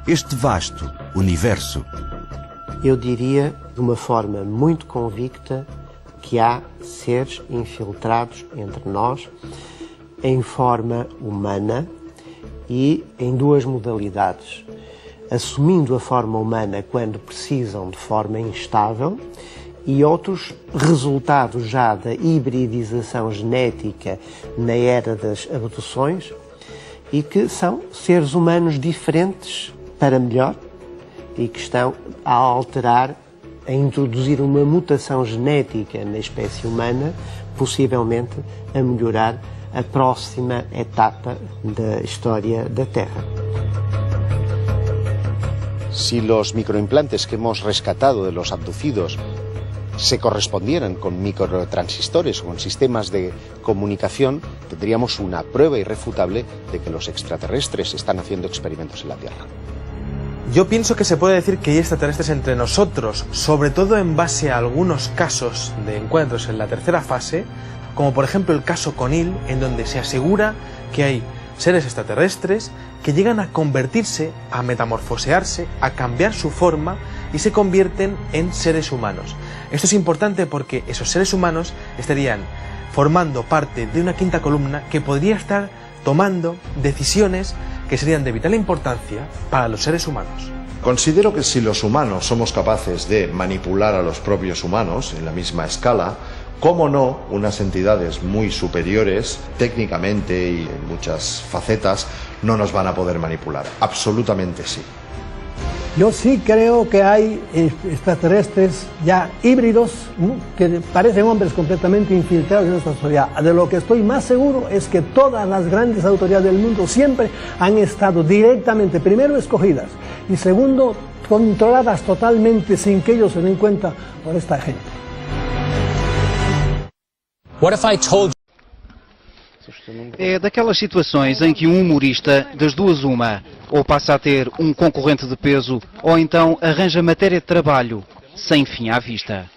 Este vasto universo. Eu diria, de uma forma muito convicta, que há seres infiltrados entre nós em forma humana e em duas modalidades. Assumindo a forma humana quando precisam de forma instável e outros resultados já da hibridização genética na era das abduções e que são seres humanos diferentes para melhor e que estão a alterar, a introduzir uma mutação genética na espécie humana, possivelmente a melhorar a próxima etapa da história da Terra. Si los microimplantes que hemos rescatado de los abducidos se correspondieran con microtransistores o con sistemas de comunicación, tendríamos una prueba irrefutable de que los extraterrestres están haciendo experimentos en la Tierra. Yo pienso que se puede decir que hay extraterrestres entre nosotros, sobre todo en base a algunos casos de encuentros en la tercera fase, como por ejemplo el caso Conil, en donde se asegura que hay seres extraterrestres que llegan a convertirse, a metamorfosearse, a cambiar su forma y se convierten en seres humanos. Esto es importante porque esos seres humanos estarían formando parte de una quinta columna que podría estar tomando decisiones que serían de vital importancia para los seres humanos. Considero que si los humanos somos capaces de manipular a los propios humanos en la misma escala, cómo no unas entidades muy superiores técnicamente y en muchas facetas no nos van a poder manipular. Absolutamente sí. Yo sí creo que hay extraterrestres ya híbridos que parecen hombres completamente infiltrados en nuestra sociedad. De lo que estoy más seguro es que todas las grandes autoridades del mundo siempre han estado directamente, primero, escogidas y segundo, controladas totalmente sin que ellos se den cuenta por esta gente. What if I told É daquelas situações em que um humorista, das duas uma, ou passa a ter um concorrente de peso, ou então arranja matéria de trabalho, sem fim à vista.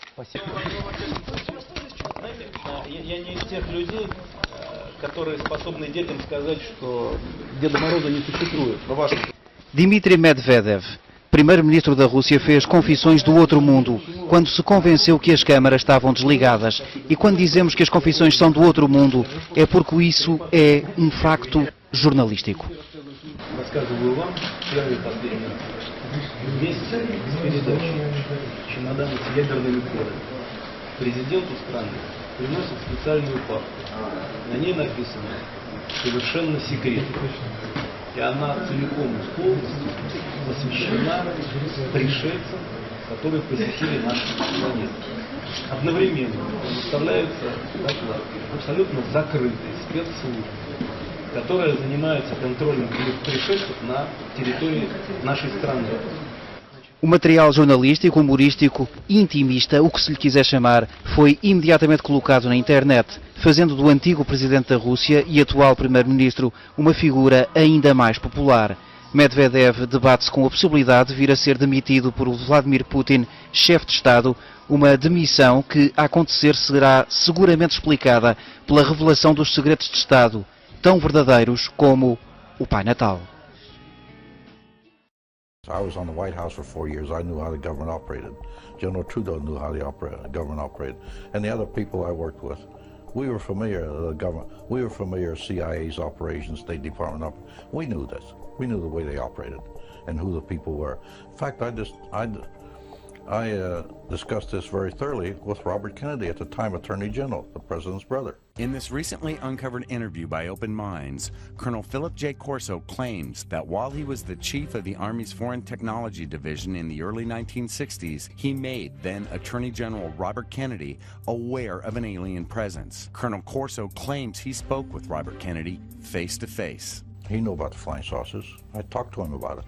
Dmitry Medvedev, primeiro-ministro da Rússia, fez confissões do outro mundo, quando se convenceu que as câmaras estavam desligadas. E quando dizemos que as confissões são do outro mundo, é porque isso é um facto jornalístico. И она целиком и полностью посвящена пришельцам, которые посетили нашу планету. Одновременно выставляются абсолютно закрытые спецслужбы, которые занимаются контролем пришельцев на территории нашей страны. O material jornalístico, humorístico, intimista, o que se lhe quiser chamar, foi imediatamente colocado na internet, fazendo do antigo presidente da Rússia e atual primeiro-ministro uma figura ainda mais popular. Medvedev debate-se com a possibilidade de vir a ser demitido por Vladimir Putin, chefe de Estado, uma demissão que, a acontecer, será seguramente explicada pela revelação dos segredos de Estado, tão verdadeiros como o Pai Natal. I was on the White House for 4 years. I knew how the government operated. General Trudeau knew how the government operated. And the other people I worked with, we were familiar with the government. We were familiar with CIA's operations, State Department. We knew this. We knew the way they operated and who the people were. In fact, I discussed this very thoroughly with Robert Kennedy, at the time Attorney General, the President's brother. In this recently uncovered interview by Open Minds, Colonel Philip J. Corso claims that while he was the chief of the Army's Foreign Technology Division in the early 1960s, he made then Attorney General Robert Kennedy aware of an alien presence. Colonel Corso claims he spoke with Robert Kennedy face to face. He knew about the flying saucers. I talked to him about it.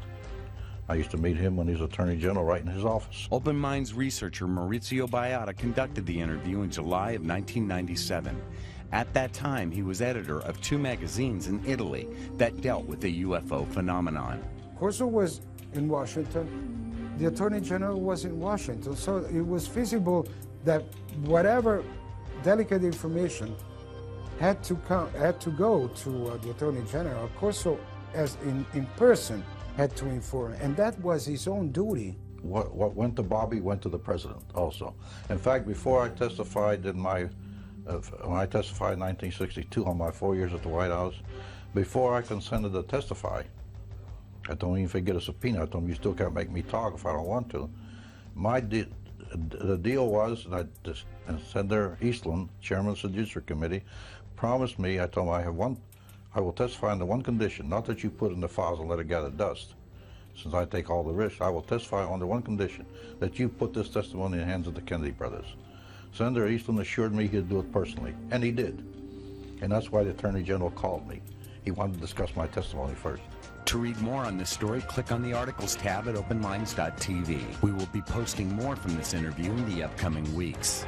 I used to meet him when he was Attorney General right in his office. Open Minds researcher Maurizio Baiata conducted the interview in July of 1997. At that time, he was editor of 2 magazines in Italy that dealt with the UFO phenomenon. Corso was in Washington. The Attorney General was in Washington, so it was feasible that whatever delicate information had to go to the Attorney General. Corso, as in person, had to inform, and that was his own duty. What went to Bobby went to the president also. In fact, before I testified when I testified in 1962 on my 4 years at the White House, before I consented to testify, I told him if I get a subpoena, I told him you still can't make me talk if I don't want to. The deal was that Senator Eastland, chairman of the Judiciary Committee, promised me, I told him I will testify under one condition, not that you put it in the files and let it gather dust. Since I take all the risks, I will testify under one condition, that you put this testimony in the hands of the Kennedy brothers. Senator Eastland assured me he'd do it personally, and he did. And that's why the Attorney General called me. He wanted to discuss my testimony first. To read more on this story, click on the Articles tab at openminds.tv. We will be posting more from this interview in the upcoming weeks.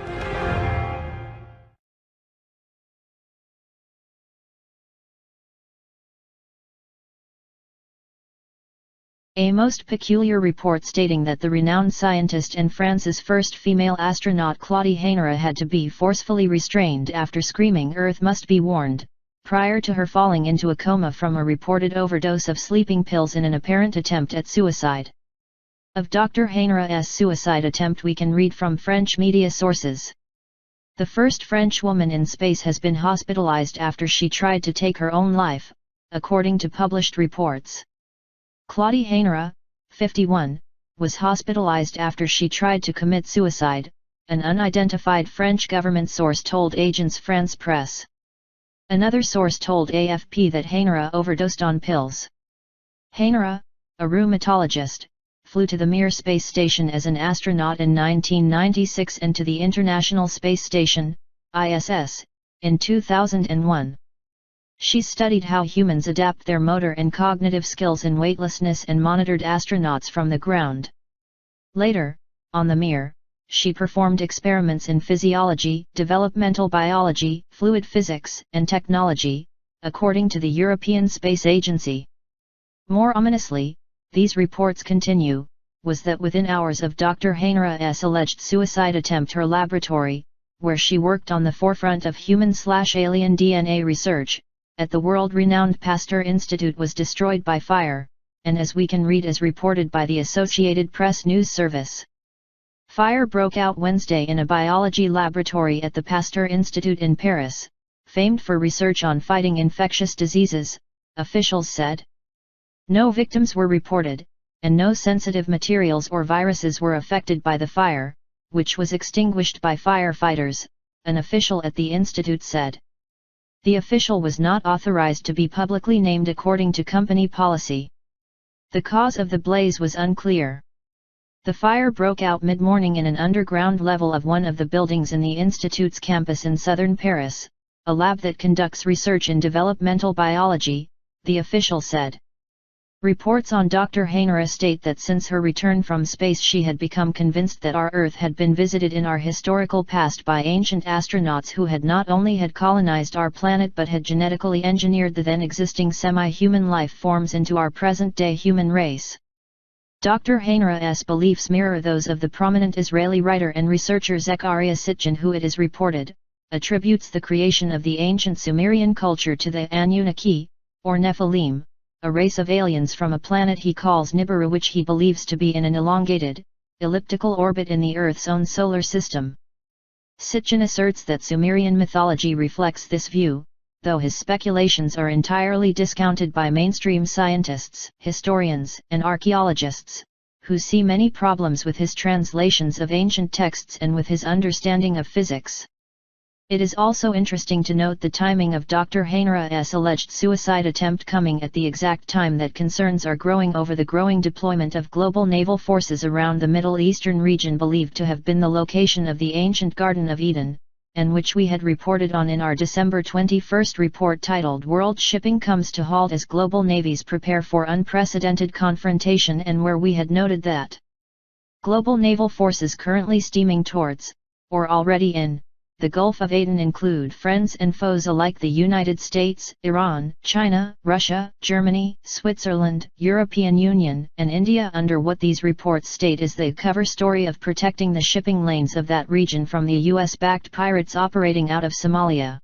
A most peculiar report stating that the renowned scientist and France's first female astronaut Claudie Hainera had to be forcefully restrained after screaming "Earth must be warned," prior to her falling into a coma from a reported overdose of sleeping pills in an apparent attempt at suicide. Of Dr. Hainera's suicide attempt we can read from French media sources. The first French woman in space has been hospitalized after she tried to take her own life, according to published reports. Claudie Hainera, 51, was hospitalized after she tried to commit suicide, an unidentified French government source told Agence France Presse. Another source told AFP that Hainera overdosed on pills. Hainera, a rheumatologist, flew to the Mir space station as an astronaut in 1996 and to the International Space Station, ISS, in 2001. She studied how humans adapt their motor and cognitive skills in weightlessness and monitored astronauts from the ground. Later, on the Mir, she performed experiments in physiology, developmental biology, fluid physics, and technology, according to the European Space Agency. More ominously, these reports continue, was that within hours of Dr. Hainera's alleged suicide attempt her laboratory, where she worked on the forefront of human/alien DNA research, at the world-renowned Pasteur Institute was destroyed by fire, and as we can read as reported by the Associated Press news service. Fire broke out Wednesday in a biology laboratory at the Pasteur Institute in Paris, famed for research on fighting infectious diseases, officials said. No victims were reported, and no sensitive materials or viruses were affected by the fire, which was extinguished by firefighters, an official at the institute said. The official was not authorized to be publicly named according to company policy. The cause of the blaze was unclear. The fire broke out mid-morning in an underground level of one of the buildings in the institute's campus in southern Paris, a lab that conducts research in developmental biology, the official said. Reports on Dr. Hainera state that since her return from space she had become convinced that our Earth had been visited in our historical past by ancient astronauts who had not only had colonized our planet but had genetically engineered the then existing semi-human life forms into our present-day human race. Dr. Hainera's beliefs mirror those of the prominent Israeli writer and researcher Zecharia Sitchin, who it is reported, attributes the creation of the ancient Sumerian culture to the Anunnaki, or Nephilim, a race of aliens from a planet he calls Nibiru, which he believes to be in an elongated, elliptical orbit in the Earth's own solar system. Sitchin asserts that Sumerian mythology reflects this view, though his speculations are entirely discounted by mainstream scientists, historians, and archaeologists, who see many problems with his translations of ancient texts and with his understanding of physics. It is also interesting to note the timing of Dr. Hainera's alleged suicide attempt coming at the exact time that concerns are growing over the growing deployment of global naval forces around the Middle Eastern region believed to have been the location of the ancient Garden of Eden, and which we had reported on in our December 21 report titled "World Shipping Comes to Halt as Global Navies Prepare for Unprecedented Confrontation," and where we had noted that global naval forces currently steaming towards, or already in, the Gulf of Aden include friends and foes alike: the United States, Iran, China, Russia, Germany, Switzerland, European Union, and India. Under what these reports state is the cover story of protecting the shipping lanes of that region from the US-backed pirates operating out of Somalia.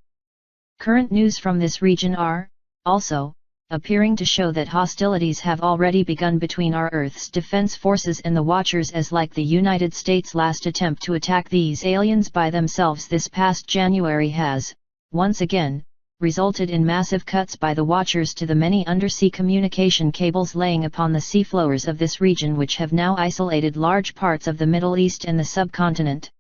Current news from this region are, also, appearing to show that hostilities have already begun between our Earth's defense forces and the Watchers, as like the United States' last attempt to attack these aliens by themselves this past January has, once again, resulted in massive cuts by the Watchers to the many undersea communication cables laying upon the seafloors of this region, which have now isolated large parts of the Middle East and the subcontinent.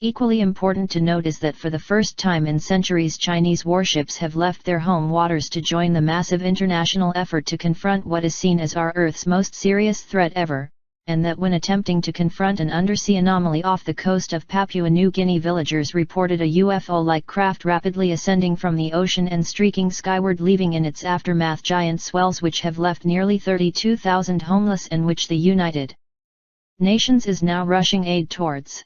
Equally important to note is that for the first time in centuries, Chinese warships have left their home waters to join the massive international effort to confront what is seen as our Earth's most serious threat ever, and that when attempting to confront an undersea anomaly off the coast of Papua New Guinea, villagers reported a UFO-like craft rapidly ascending from the ocean and streaking skyward, leaving in its aftermath giant swells which have left nearly 32,000 homeless, and which the United Nations is now rushing aid towards.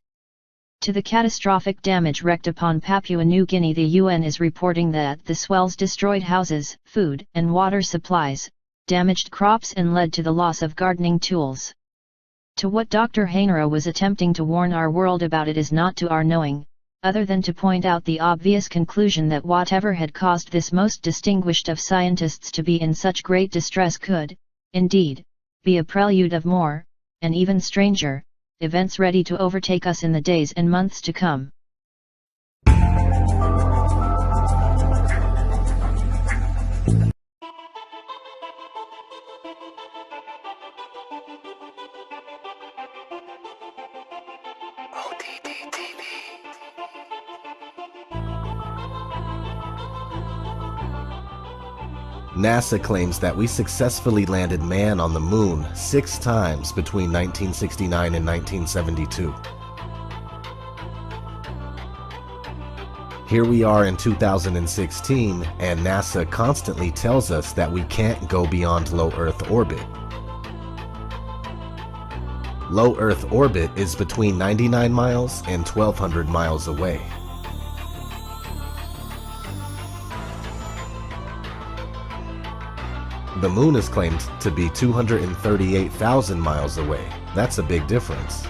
To the catastrophic damage wreaked upon Papua New Guinea, the UN is reporting that the swells destroyed houses, food and water supplies, damaged crops, and led to the loss of gardening tools. To what Dr. Hainera was attempting to warn our world about, it is not to our knowing, other than to point out the obvious conclusion that whatever had caused this most distinguished of scientists to be in such great distress could, indeed, be a prelude of more, and even stranger, events ready to overtake us in the days and months to come. NASA claims that we successfully landed man on the moon 6 times between 1969 and 1972. Here we are in 2016, and NASA constantly tells us that we can't go beyond low Earth orbit. Low Earth orbit is between 99 miles and 1,200 miles away. The moon is claimed to be 238,000 miles away. That's a big difference.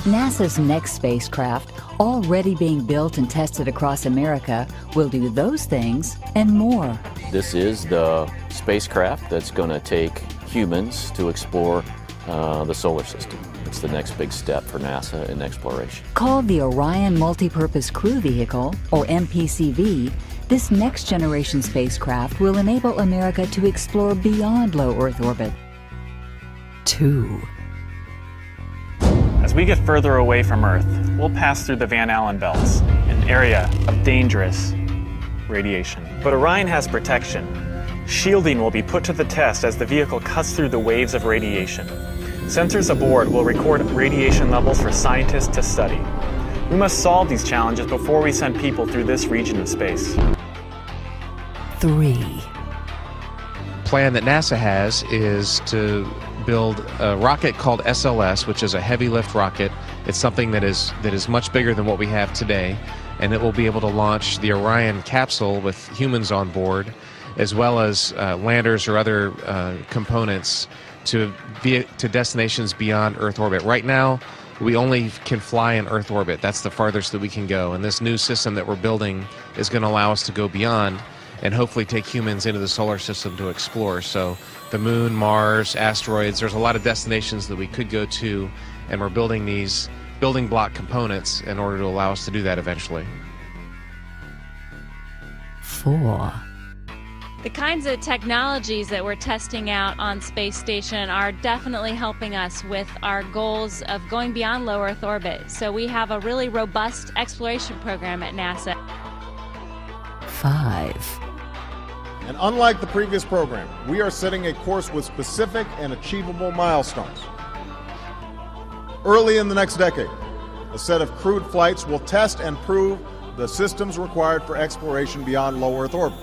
NASA's next spacecraft, already being built and tested across America, will do those things and more. This is the spacecraft that's going to take humans to explore the solar system. It's the next big step for NASA in exploration. Called the Orion Multipurpose Crew Vehicle, or MPCV, this next-generation spacecraft will enable America to explore beyond low Earth orbit. 2. As we get further away from Earth, we'll pass through the Van Allen belts, an area of dangerous radiation. But Orion has protection. Shielding will be put to the test as the vehicle cuts through the waves of radiation. Sensors aboard will record radiation levels for scientists to study. We must solve these challenges before we send people through this region of space. 3. Plan that NASA has is to build a rocket called SLS, which is a heavy lift rocket. It's something that is much bigger than what we have today, and it will be able to launch the Orion capsule with humans on board, as well as landers or other components to destinations beyond Earth orbit. Right now, we only can fly in Earth orbit. That's the farthest that we can go. And this new system that we're building is going to allow us to go beyond and hopefully take humans into the solar system to explore. So the moon, Mars, asteroids, there's a lot of destinations that we could go to, and we're building these building block components in order to allow us to do that eventually. 4. The kinds of technologies that we're testing out on space station are definitely helping us with our goals of going beyond low Earth orbit. So we have a really robust exploration program at NASA. 5. And unlike the previous program, we are setting a course with specific and achievable milestones. Early in the next decade, a set of crewed flights will test and prove the systems required for exploration beyond low Earth orbit.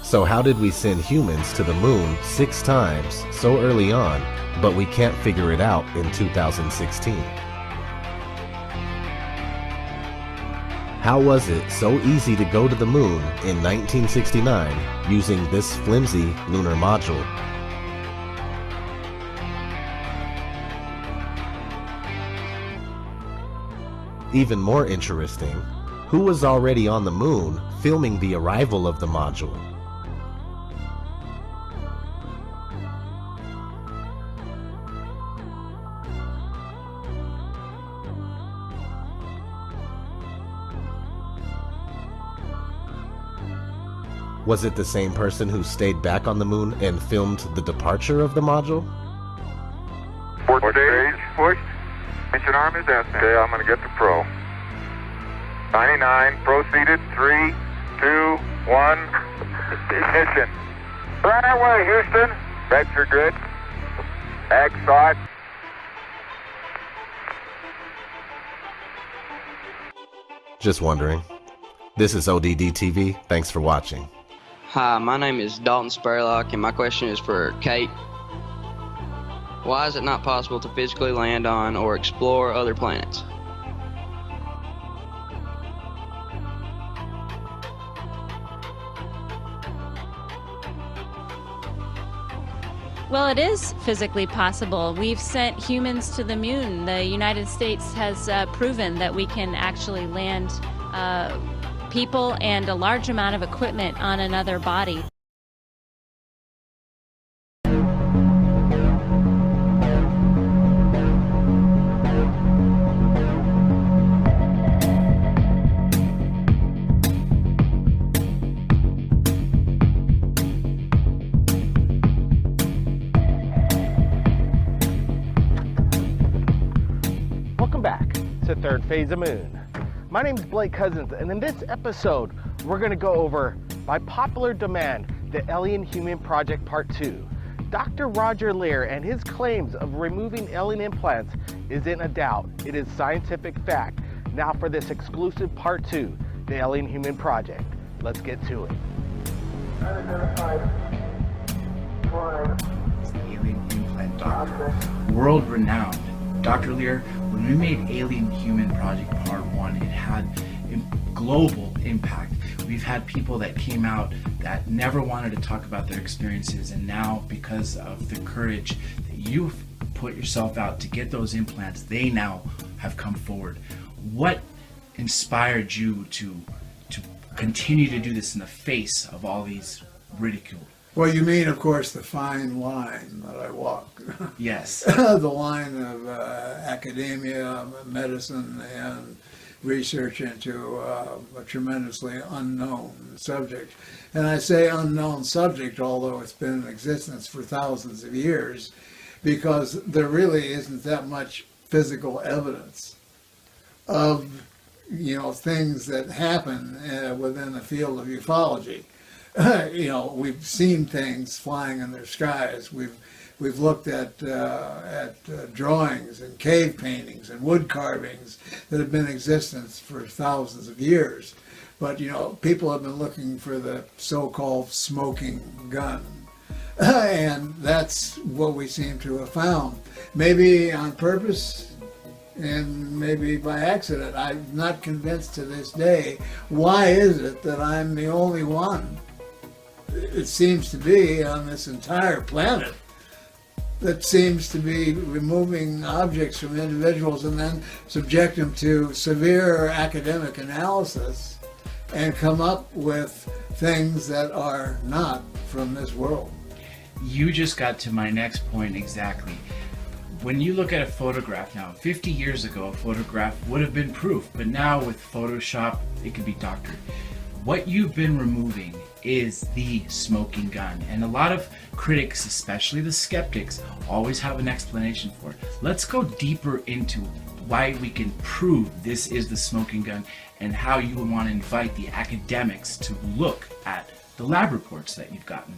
So how did we send humans to the moon 6 times so early on, but we can't figure it out in 2016? How was it so easy to go to the moon in 1969 using this flimsy lunar module? Even more interesting, who was already on the moon filming the arrival of the module? Was it the same person who stayed back on the moon and filmed the departure of the module? Stage push. Mission arm is ascent. Okay, I'm going to get to pro. 99, proceeded. 3, 2, 1. Ignition. Right away, Houston. Vector grid. Ag thought. Just wondering. This is ODD TV. Thanks for watching. Hi, my name is Dalton Spurlock, and my question is for Kate. Why is it not possible to physically land on or explore other planets? Well, it is physically possible. We've sent humans to the moon. The United States has proven that we can actually land people and a large amount of equipment on another body. Welcome back to Third Phase of Moon. My name is Blake Cousins, and in this episode, we're going to go over, by popular demand, the Alien Human Project Part 2. Dr. Roger Leir and his claims of removing alien implants isn't a doubt. It is scientific fact. Now for this exclusive Part 2, the Alien Human Project. Let's get to it. It's the alien implant doctor, world-renowned. Dr. Leir, when we made Alien Human Project Part 1, it had a global impact. We've had people that came out that never wanted to talk about their experiences, and now, because of the courage that you've put yourself out to get those implants, they now have come forward. What inspired you to continue to do this in the face of all these ridicule? Well, you mean, of course, the fine line that I walk. Yes. The line of academia, medicine, and research into a tremendously unknown subject. And I say unknown subject, although it's been in existence for thousands of years, because there really isn't that much physical evidence of, things that happen within the field of ufology. We've seen things flying in their skies. We've looked at drawings and cave paintings and wood carvings that have been in existence for thousands of years. But people have been looking for the so-called smoking gun, and that's what we seem to have found. Maybe on purpose, and maybe by accident. I'm not convinced to this day. Why is it that I'm the only one? It seems to be on this entire planet that seems to be removing objects from individuals and then subject them to severe academic analysis and come up with things that are not from this world. You just got to my next point exactly. When you look at a photograph now, 50 years ago, a photograph would have been proof, but now with Photoshop, it can be doctored. What you've been removing is the smoking gun, and a lot of critics, especially the skeptics, always have an explanation for it. Let's go deeper into why we can prove this is the smoking gun and how you would want to invite the academics to look at the lab reports that you've gotten.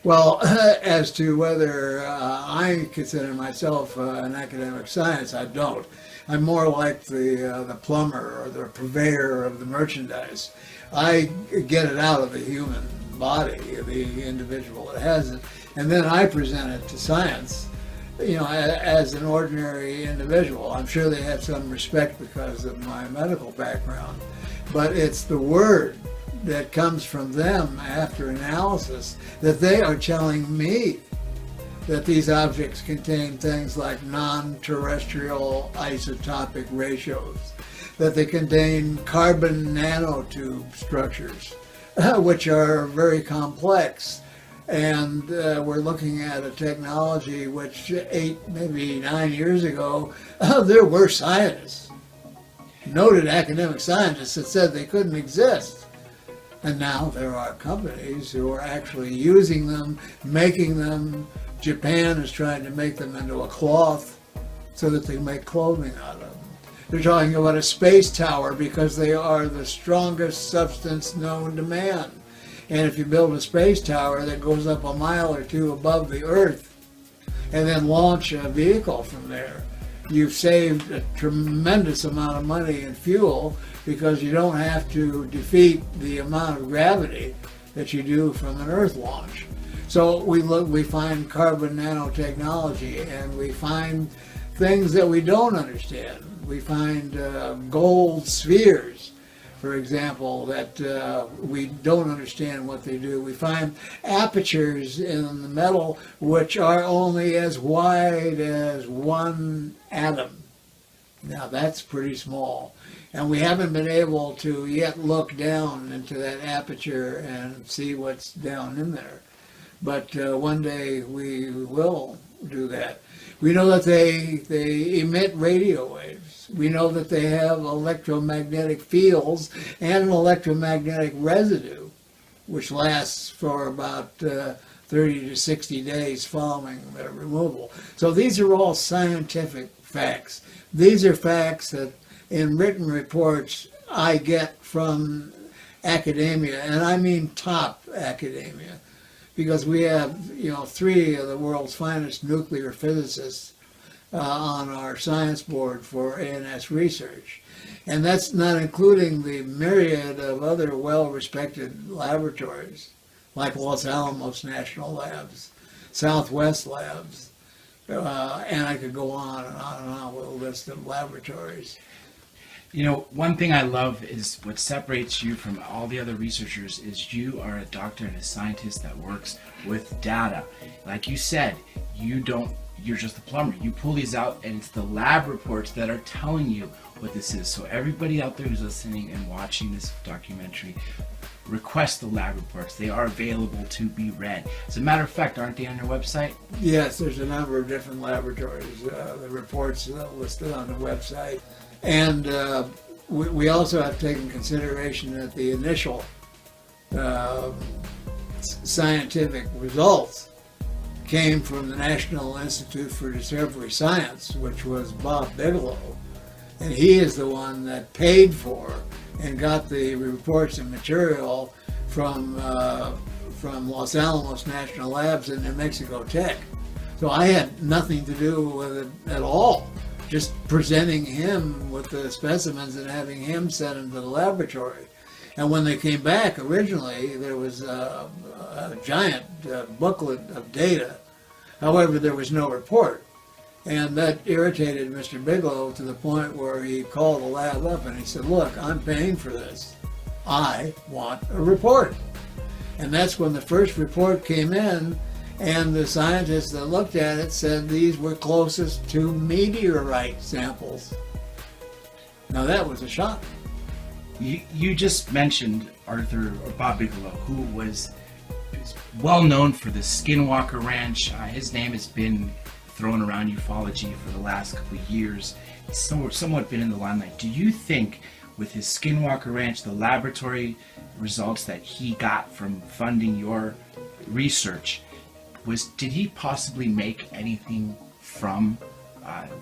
Well, as to whether I consider myself an academic science, I don't. I'm more like the plumber or the purveyor of the merchandise. I get it out of the human body, the individual that has it, and then I present it to science, as an ordinary individual. I'm sure they have some respect because of my medical background, but it's the word that comes from them after analysis that they are telling me that these objects contain things like non-terrestrial isotopic ratios, that they contain carbon nanotube structures, which are very complex. And we're looking at a technology which 8, maybe 9 years ago, there were scientists, noted academic scientists that said they couldn't exist. And now there are companies who are actually using them, making them. Japan is trying to make them into a cloth so that they make clothing out of them. They're talking about a space tower because they are the strongest substance known to man. And if you build a space tower that goes up a mile or two above the Earth and then launch a vehicle from there, you've saved a tremendous amount of money in fuel because you don't have to defeat the amount of gravity that you do from an Earth launch. So we find carbon nanotechnology, and we find things that we don't understand. We find gold spheres, for example, that we don't understand what they do. We find apertures in the metal which are only as wide as one atom. Now that's pretty small. And we haven't been able to yet look down into that aperture and see what's down in there. But one day we will do that. We know that they emit radio waves. We know that they have electromagnetic fields and an electromagnetic residue, which lasts for about 30 to 60 days following their removal. So these are all scientific facts. These are facts that in written reports I get from academia, and I mean top academia, because we have 3 of the world's finest nuclear physicists on our science board for ANS research. And that's not including the myriad of other well-respected laboratories, like Los Alamos National Labs, Southwest Labs, and I could go on and on and on with a list of laboratories. One thing I love is what separates you from all the other researchers is you are a doctor and a scientist that works with data. Like you said, you're just a plumber. You pull these out and it's the lab reports that are telling you what this is. So everybody out there who's listening and watching this documentary, request the lab reports. They are available to be read. As a matter of fact, aren't they on your website? Yes, there's a number of different laboratories. The reports are listed on the website. And we also have taken consideration that the initial scientific results came from the National Institute for Discovery Science, which was Bob Bigelow. And he is the one that paid for and got the reports and material from Los Alamos National Labs and New Mexico Tech. So I had nothing to do with it at all. Just presenting him with the specimens and having him send them to the laboratory. And when they came back originally, there was a giant booklet of data. However, there was no report. And that irritated Mr. Bigelow to the point where he called the lab up and he said, look, I'm paying for this. I want a report. And that's when the first report came in. And the scientists that looked at it said these were closest to meteorite samples. Now that was a shock. You just mentioned Bob Bigelow, who was well known for the Skinwalker Ranch. His name has been thrown around ufology for the last couple of years. It's somewhat been in the limelight. Do you think with his Skinwalker Ranch, the laboratory results that he got from funding your research, did he possibly make anything from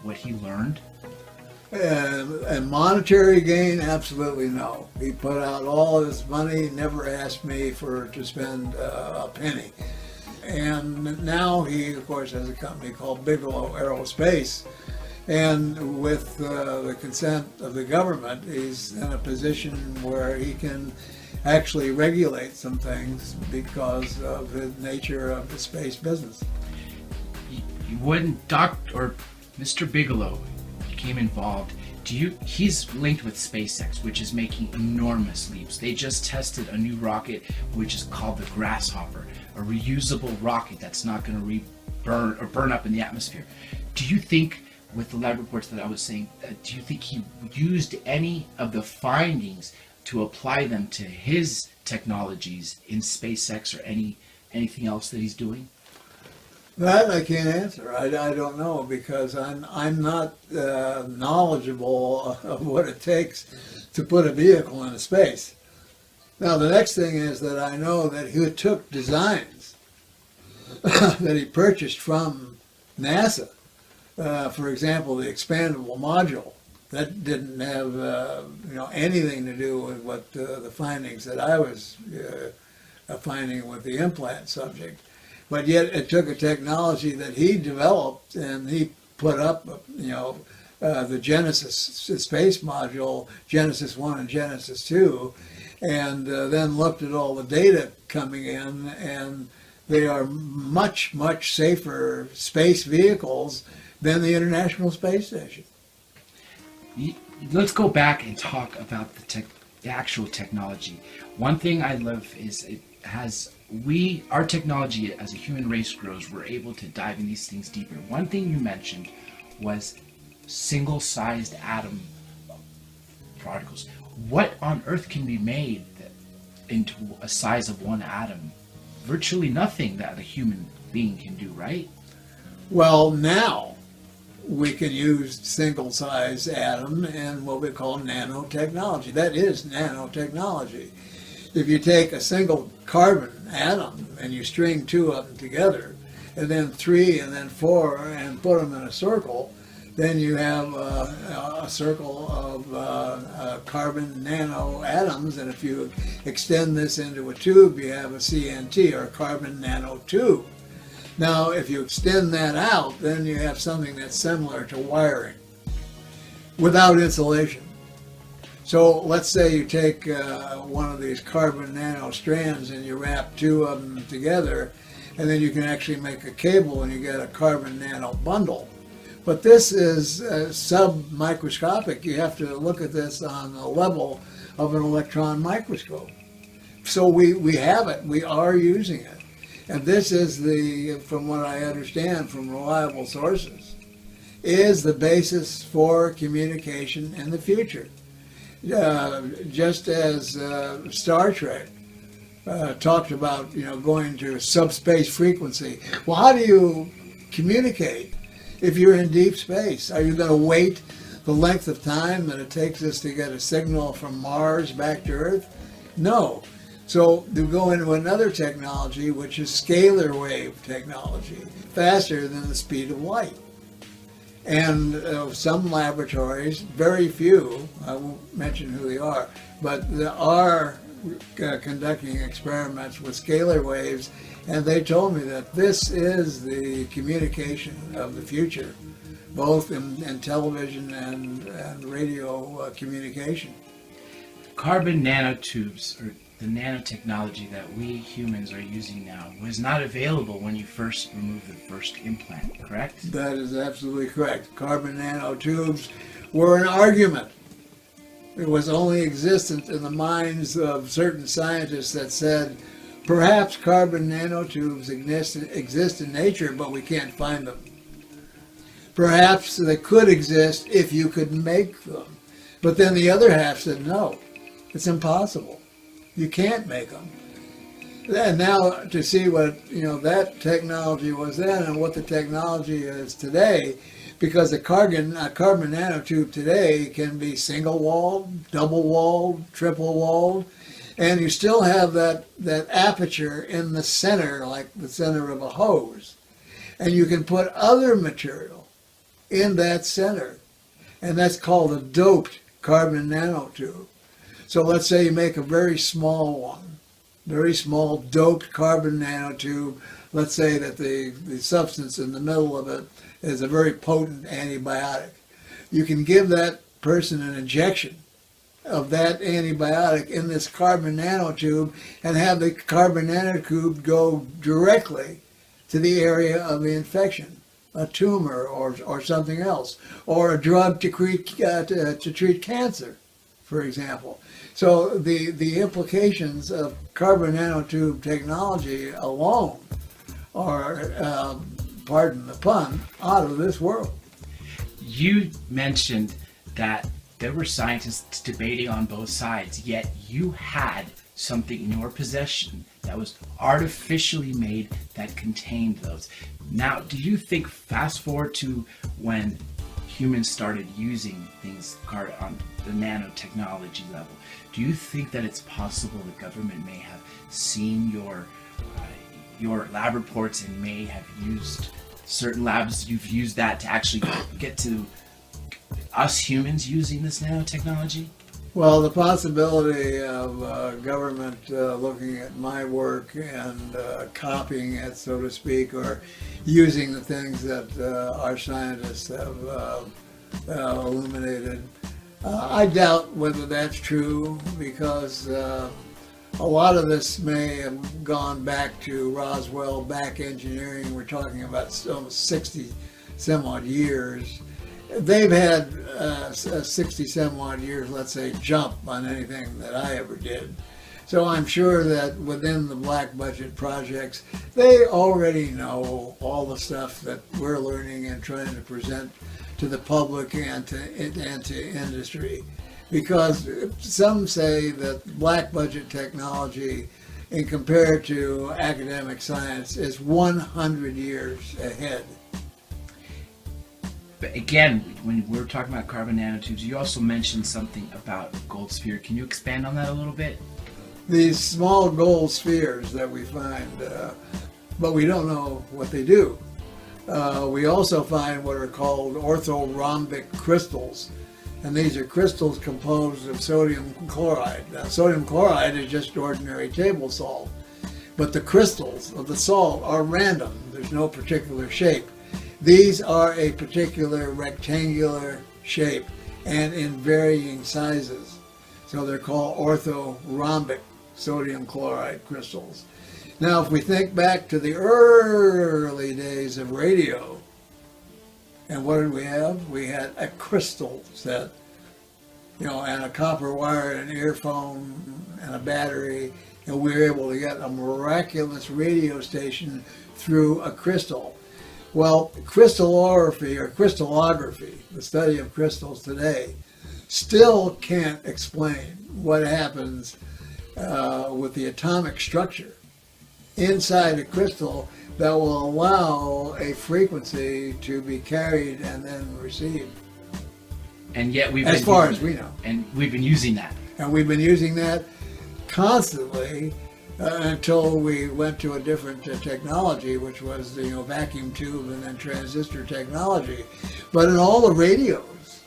what he learned? And monetary gain, absolutely no. He put out all his money, never asked me to spend a penny. And now he, of course, has a company called Bigelow Aerospace. And with the consent of the government, he's in a position where he can actually regulate some things because of the nature of the space business. When Mr. Bigelow became involved, he's linked with SpaceX, which is making enormous leaps. They just tested a new rocket, which is called the Grasshopper, a reusable rocket that's not going to burn up in the atmosphere. Do you think, with the lab reports that I was saying, do you think he used any of the findings to apply them to his technologies in SpaceX or anything else that he's doing? That I can't answer. I don't know, because I'm not knowledgeable of what it takes to put a vehicle into space. Now the next thing is that I know that he took designs that he purchased from NASA. For example, the expandable module. That didn't have anything to do with what the findings that I was finding with the implant subject. But yet it took a technology that he developed, and he put up, the Genesis space module, Genesis 1 and Genesis 2, and then looked at all the data coming in, and they are much, much safer space vehicles than the International Space Station. Let's go back and talk about the actual technology. One thing I love is our technology as a human race grows, we're able to dive in these things deeper. One thing you mentioned was single-sized atom particles. What on earth can be made into a size of one atom? Virtually nothing that a human being can do, right? Well, now we can use single-size atom and what we call nanotechnology. That is nanotechnology. If you take a single carbon atom and you string two of them together, and then three and then four, and put them in a circle, then you have a circle of carbon nano atoms. And if you extend this into a tube, you have a CNT, or a carbon nanotube. Now, if you extend that out, then you have something that's similar to wiring without insulation. So let's say you take one of these carbon nano strands and you wrap two of them together, and then you can actually make a cable and you get a carbon nano bundle. But this is sub-microscopic. You have to look at this on the level of an electron microscope. So we have it. We are using it. And this is from what I understand from reliable sources, is the basis for communication in the future. Just as Star Trek talked about, going to subspace frequency. Well, how do you communicate if you're in deep space? Are you going to wait the length of time that it takes us to get a signal from Mars back to Earth? No. So you go into another technology, which is scalar wave technology, faster than the speed of light. And some laboratories, very few, I won't mention who they are, but they are conducting experiments with scalar waves, and they told me that this is the communication of the future, both in television and radio communication. Carbon nanotubes, or the nanotechnology that we humans are using now, was not available when you first removed the first implant, correct? That is absolutely correct. Carbon nanotubes were an argument. It was only existent in the minds of certain scientists that said, perhaps carbon nanotubes exist in nature, but we can't find them. Perhaps they could exist if you could make them. But then the other half said, no, it's impossible. You can't make them. And now to see what that technology was then and what the technology is today, because a carbon nanotube today can be single-walled, double-walled, triple-walled, and you still have that aperture in the center, like the center of a hose. And you can put other material in that center, and that's called a doped carbon nanotube. So let's say you make a very small one, very small doped carbon nanotube, let's say that the substance in the middle of it is a very potent antibiotic. You can give that person an injection of that antibiotic in this carbon nanotube and have the carbon nanotube go directly to the area of the infection, a tumor or something else, or a drug to treat cancer, for example. So the implications of carbon nanotube technology alone are, pardon the pun, out of this world. You mentioned that there were scientists debating on both sides, yet you had something in your possession that was artificially made that contained those. Now, do you think, fast forward to when humans started using things on the nanotechnology level, do you think that it's possible the government may have seen your lab reports and may have used certain labs, you've used that to actually get to us humans using this nanotechnology? Well, the possibility of government looking at my work and copying it, so to speak, or using the things that our scientists have illuminated, I doubt whether that's true, because a lot of this may have gone back to Roswell, back engineering. We're talking about almost 60 some odd years. They've had 60 some odd years, let's say, jump on anything that I ever did. So I'm sure that within the black budget projects, they already know all the stuff that we're learning and trying to present to the public and to industry. Because some say that black budget technology, in compared to academic science, is 100 years ahead. But again, when we were talking about carbon nanotubes, you also mentioned something about gold sphere. Can you expand on that a little bit? These small gold spheres that we find, but we don't know what they do. We also find what are called orthorhombic crystals, and these are crystals composed of sodium chloride. Now, sodium chloride is just ordinary table salt, but the crystals of the salt are random. There's no particular shape. These are a particular rectangular shape and in varying sizes. So they're called orthorhombic sodium chloride crystals. Now, if we think back to the early days of radio, and what did we have? We had a crystal set, and a copper wire and an earphone and a battery, and we were able to get a miraculous radio station through a crystal. Well, crystallography or crystallography, the study of crystals today, still can't explain what happens with the atomic structure inside a crystal that will allow a frequency to be carried and then received. And yet as far as we know. And we've been using that. And we've been using that constantly until we went to a different technology, which was the vacuum tube and then transistor technology. But in all the radios,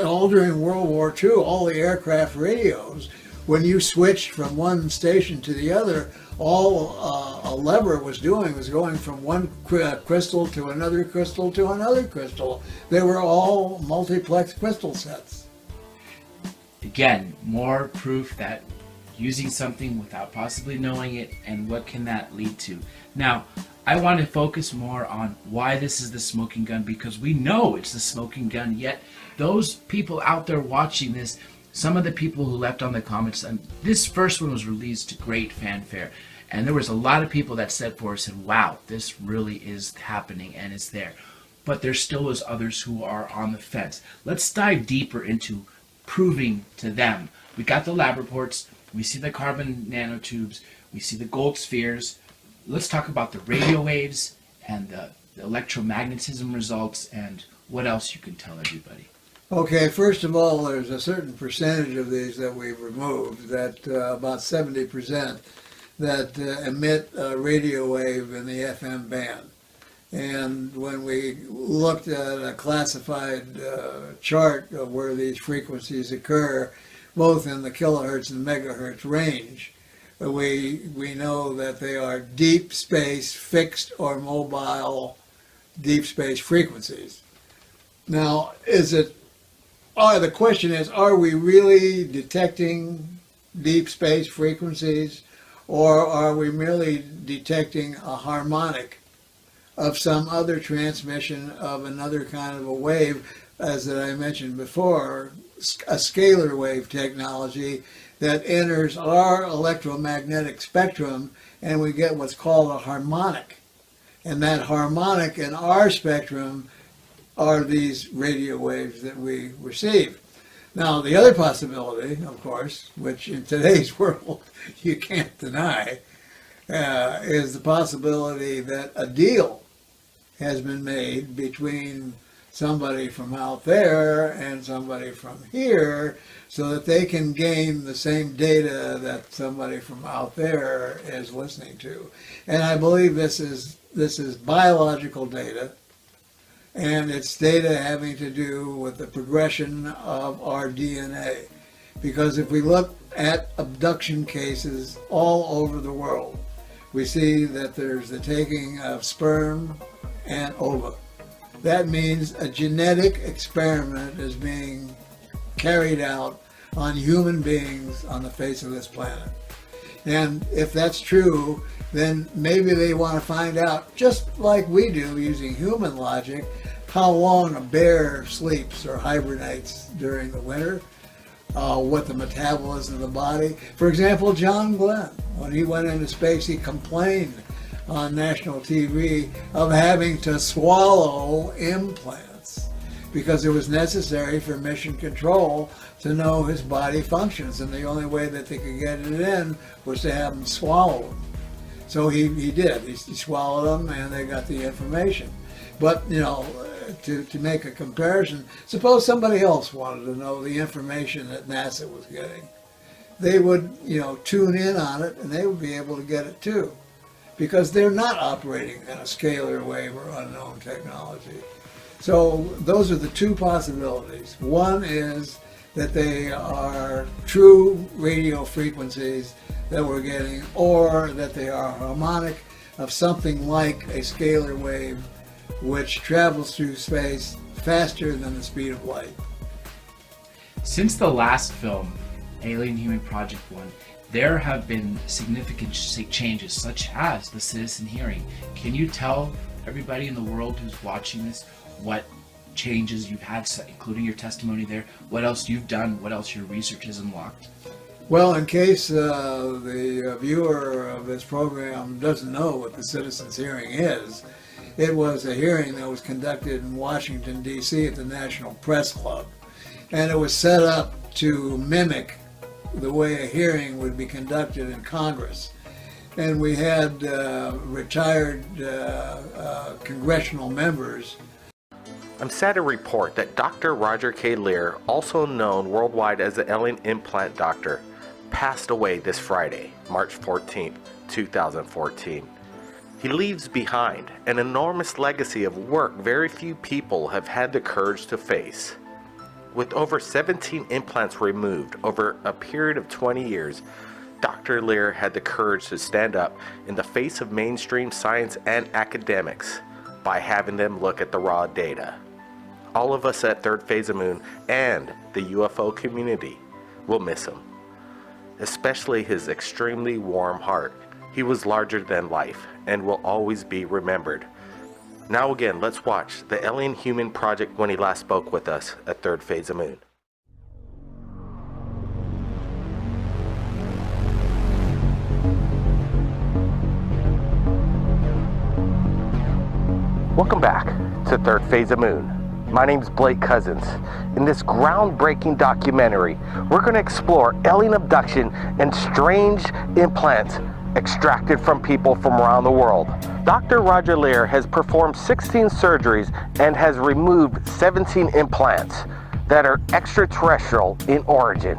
all during World War II, all the aircraft radios, when you switched from one station to the other, all a lever was doing was going from one crystal to another crystal to another crystal. They were all multiplex crystal sets. Again, more proof that using something without possibly knowing it, and what can that lead to. Now, I want to focus more on why this is the smoking gun, because we know it's the smoking gun, yet those people out there watching this, some of the people who left on the comments, and this first one was released to great fanfare, and there was a lot of people that said wow, this really is happening and it's there. But there still was others who are on the fence. Let's dive deeper into proving to them. We got the lab reports, we see the carbon nanotubes, we see the gold spheres. Let's talk about the radio waves and the electromagnetism results and what else you can tell everybody. Okay, first of all, there's a certain percentage of these that we've removed, that about 70%, that emit a radio wave in the FM band. And when we looked at a classified chart of where these frequencies occur, both in the kilohertz and megahertz range, We know that they are deep space, fixed or mobile deep space frequencies. Now, the question is, are we really detecting deep space frequencies, or are we merely detecting a harmonic of some other transmission of another kind of a wave, as that I mentioned before, a scalar wave technology that enters our electromagnetic spectrum, and we get what's called a harmonic. And that harmonic in our spectrum are these radio waves that we receive. Now, the other possibility, of course, which in today's world you can't deny, is the possibility that a deal has been made between somebody from out there and somebody from here, so that they can gain the same data that somebody from out there is listening to. And I believe this is biological data, and it's data having to do with the progression of our DNA. Because if we look at abduction cases all over the world, we see that there's the taking of sperm and ova. That means a genetic experiment is being carried out on human beings on the face of this planet. And if that's true, then maybe they want to find out, just like we do using human logic, how long a bear sleeps or hibernates during the winter, what the metabolism of the body. For example, John Glenn, when he went into space, he complained on national TV of having to swallow implants because it was necessary for mission control to know his body functions, and the only way that they could get it in was to have him swallow them. So he did. He swallowed them, and they got the information. But, you know, to make a comparison, suppose somebody else wanted to know the information that NASA was getting. They would, you know, tune in on it, and they would be able to get it too, because they're not operating in a scalar wave or unknown technology. So those are the two possibilities. One is that they are true radio frequencies that we're getting, or that they are harmonic of something like a scalar wave which travels through space faster than the speed of light. Since the last film, Alien Human Project 1, there have been significant changes, such as the citizen hearing. Can you tell everybody in the world who's watching this what changes you've had, including your testimony there, what else you've done, what else your research has unlocked? Well, in case the viewer of this program doesn't know what the citizens hearing is, it was a hearing that was conducted in Washington, D.C. at the National Press Club. And it was set up to mimic the way a hearing would be conducted in Congress. And we had retired congressional members. I'm sad to report that Dr. Roger K. Lear, also known worldwide as the alien implant doctor, passed away this Friday, March 14th, 2014. He leaves behind an enormous legacy of work very few people have had the courage to face. With over 17 implants removed over a period of 20 years, Dr. Lear had the courage to stand up in the face of mainstream science and academics by having them look at the raw data. All of us at Third Phase of Moon and the UFO community will miss him, especially his extremely warm heart. He was larger than life and will always be remembered. Now again, let's watch the Alien Human Project when he last spoke with us at Third Phase of Moon. Welcome back to Third Phase of Moon. My name's Blake Cousins. In this groundbreaking documentary, we're going to explore alien abduction and strange implants extracted from people from around the world. Dr. Roger Lear has performed 16 surgeries and has removed 17 implants that are extraterrestrial in origin.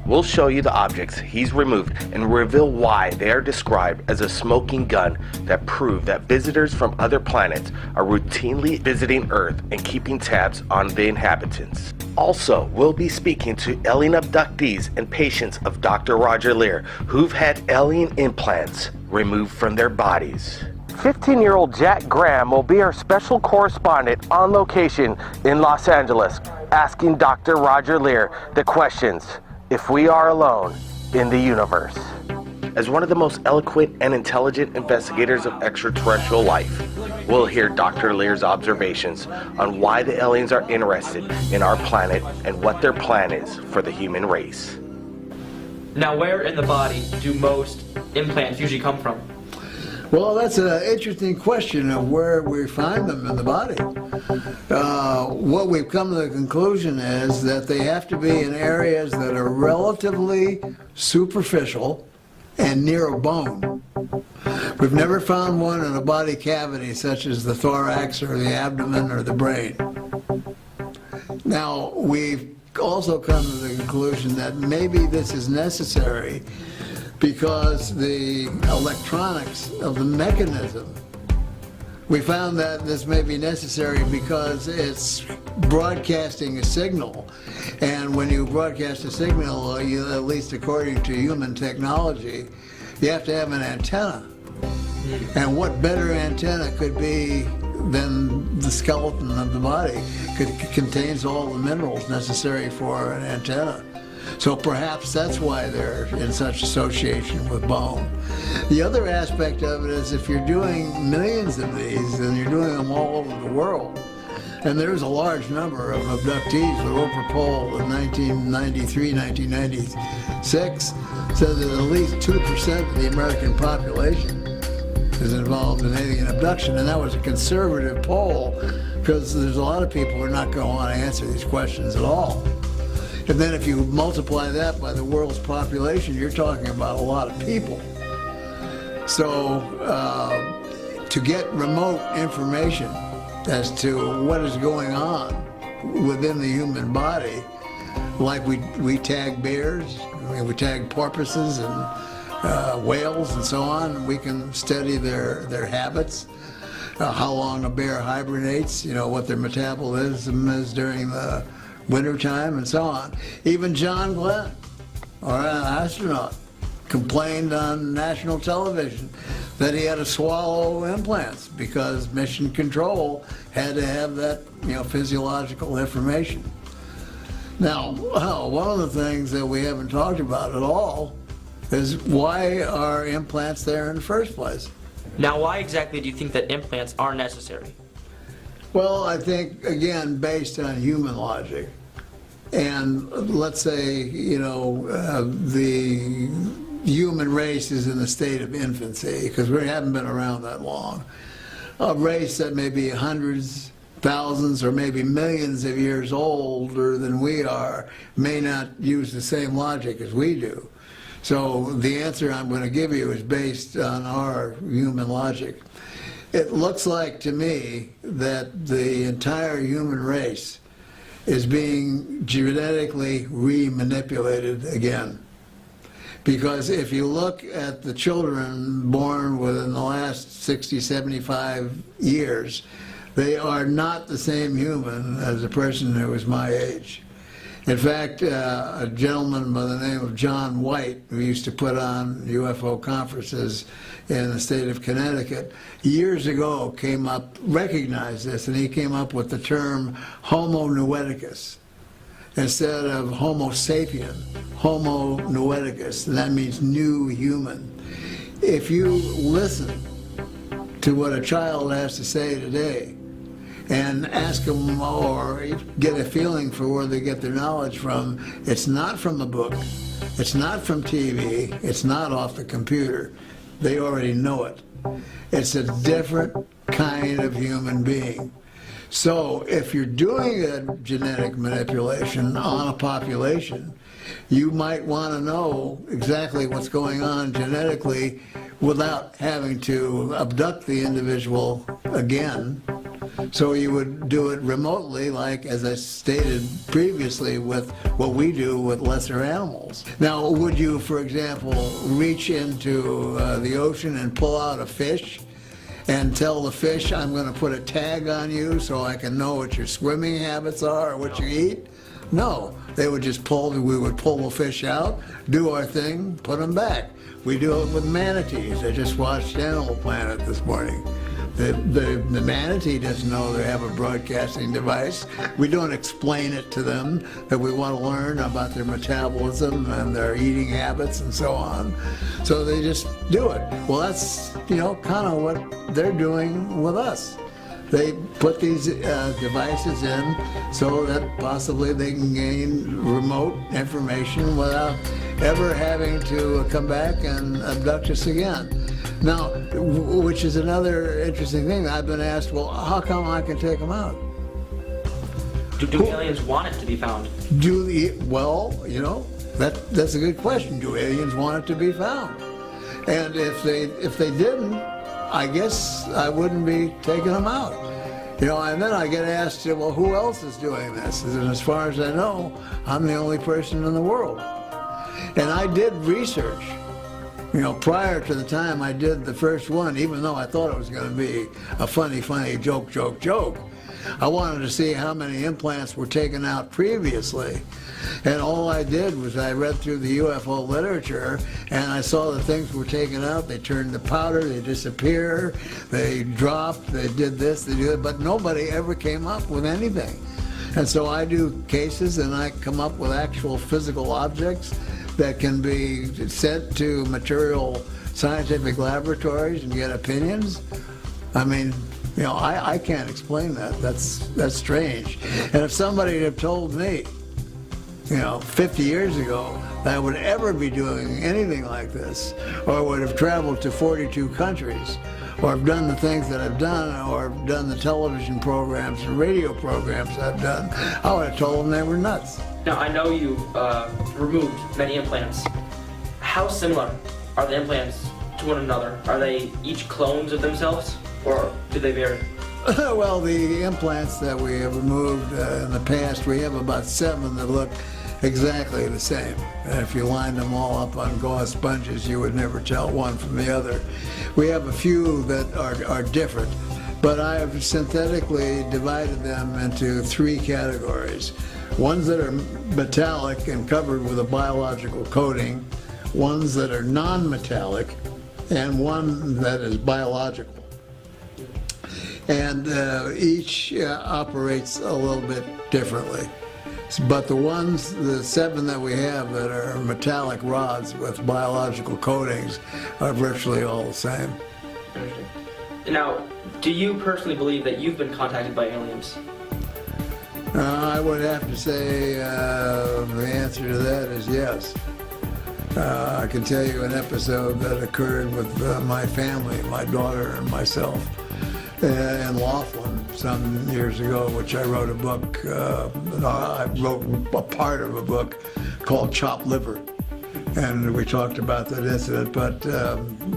We'll show you the objects he's removed and reveal why they are described as a smoking gun that prove that visitors from other planets are routinely visiting Earth and keeping tabs on the inhabitants. Also, we'll be speaking to alien abductees and patients of Dr. Roger Leir who've had alien implants removed from their bodies. 15-year-old Jack Graham will be our special correspondent on location in Los Angeles, asking Dr. Roger Leir the questions, if we are alone in the universe. As one of the most eloquent and intelligent investigators of extraterrestrial life, we'll hear Dr. Leir's observations on why the aliens are interested in our planet and what their plan is for the human race. Now, where in the body do most implants usually come from? Well, that's an interesting question of where we find them in the body. What we've come to the conclusion is that they have to be in areas that are relatively superficial and near a bone. We've never found one in a body cavity such as the thorax or the abdomen or the brain. Now, we've also come to the conclusion that maybe this is necessary because the electronics of the mechanism, we found that this may be necessary because it's broadcasting a signal. And when you broadcast a signal, at least according to human technology, you have to have an antenna. And what better antenna could be than the skeleton of the body? It contains all the minerals necessary for an antenna. So perhaps that's why they're in such association with bone. The other aspect of it is if you're doing millions of these, and you're doing them all over the world, and there's a large number of abductees. The Roper poll in 1993, 1996 said that at least 2% of the American population is involved in alien abduction, and that was a conservative poll because there's a lot of people who are not going to want to answer these questions at all. And then if you multiply that by the world's population, you're talking about a lot of people. So to get remote information as to what is going on within the human body, like we tag bears, we tag porpoises and whales and so on, we can study their habits, how long a bear hibernates, what their metabolism is during the wintertime and so on. Even John Glenn, or an astronaut, complained on national television that he had to swallow implants because mission control had to have that physiological information. Now, one of the things that we haven't talked about at all is why are implants there in the first place? Now, why exactly do you think that implants are necessary? Well, I think, again, based on human logic. And let's say, the human race is in a state of infancy, because we haven't been around that long. A race that may be hundreds, thousands, or maybe millions of years older than we are may not use the same logic as we do. So the answer I'm going to give you is based on our human logic. It looks like to me that the entire human race is being genetically re-manipulated again. Because if you look at the children born within the last 60, 75 years, they are not the same human as a person who is my age. In fact, a gentleman by the name of John White, who used to put on UFO conferences in the state of Connecticut, years ago recognized this, and he came up with the term Homo Noeticus. Instead of Homo sapien, Homo Noeticus, and that means new human. If you listen to what a child has to say today, and ask them or get a feeling for where they get their knowledge from, it's not from the book, it's not from TV, it's not off the computer. They already know it. It's a different kind of human being. So if you're doing a genetic manipulation on a population, you might want to know exactly what's going on genetically without having to abduct the individual again. So you would do it remotely, like as I stated previously, with what we do with lesser animals. Now, would you, for example, reach into the ocean and pull out a fish and tell the fish, I'm going to put a tag on you so I can know what your swimming habits are or what you eat? No, they would just we would pull the fish out, do our thing, put them back. We do it with manatees. I just watched Animal Planet this morning. The manatee doesn't know they have a broadcasting device. We don't explain it to them, that we want to learn about their metabolism and their eating habits and so on. So they just do it. Well, that's, kind of what they're doing with us. They put these devices in so that possibly they can gain remote information without ever having to come back and abduct us again. Now, which is another interesting thing. I've been asked, well, how come I can take them out? Do aliens want it to be found? That's a good question. Do aliens want it to be found? And if they didn't, I guess I wouldn't be taking them out. And then I get asked, well, who else is doing this? And as far as I know, I'm the only person in the world. And I did research. Prior to the time I did the first one, even though I thought it was going to be a funny joke, I wanted to see how many implants were taken out previously. And all I did was I read through the UFO literature, and I saw the things were taken out. They turned to powder, they disappear, they dropped, they did this, they did that, but nobody ever came up with anything. And so I do cases, and I come up with actual physical objects that can be sent to material scientific laboratories and get opinions. I mean, I can't explain that. That's strange. And if somebody had told me, 50 years ago that I would ever be doing anything like this, or would have traveled to 42 countries, or have done the things that I've done, or done the television programs and radio programs I've done, I would have told them they were nuts. Now, I know you removed many implants. How similar are the implants to one another? Are they each clones of themselves, or do they vary? Well, the implants that we have removed in the past, we have about 7 that look exactly the same. And if you lined them all up on gauze sponges, you would never tell one from the other. We have a few that are different, but I have synthetically divided them into 3 categories. Ones that are metallic and covered with a biological coating, ones that are non-metallic, and one that is biological. And each operates a little bit differently. But the 7 that we have that are metallic rods with biological coatings are virtually all the same. Now, do you personally believe that you've been contacted by aliens? I would have to say the answer to that is yes. I can tell you an episode that occurred with my family, my daughter and myself, in Laughlin some years ago, which I wrote a book, I wrote a part of a book called Chopped Liver. And we talked about that incident, but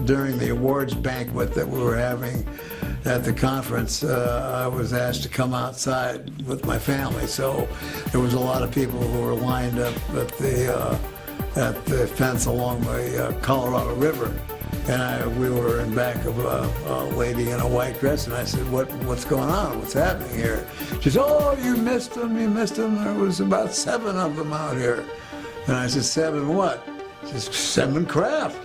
during the awards banquet that we were having at the conference, I was asked to come outside with my family. So there was a lot of people who were lined up at the fence along the Colorado River. And we were in back of a lady in a white dress, and I said, what's going on? What's happening here? She said, oh, you missed them, you missed them. There was about 7 of them out here. And I said, 7 what? She said, 7 craft.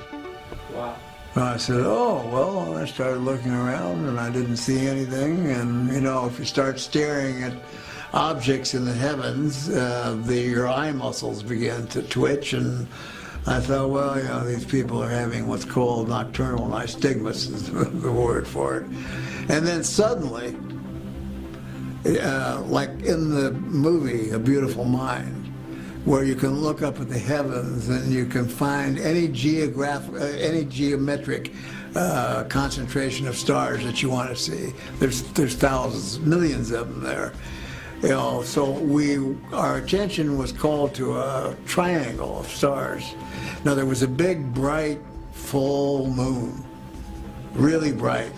Wow. And I said, oh, well, I started looking around, and I didn't see anything. And, if you start staring at objects in the heavens, your eye muscles begin to twitch, and I thought, well, these people are having what's called nocturnal nystagmus is the word for it. And then suddenly, like in the movie A Beautiful Mind, where you can look up at the heavens and you can find any geometric concentration of stars that you want to see. There's thousands, millions of them there. So our attention was called to a triangle of stars. Now there was a big, bright, full moon, really bright.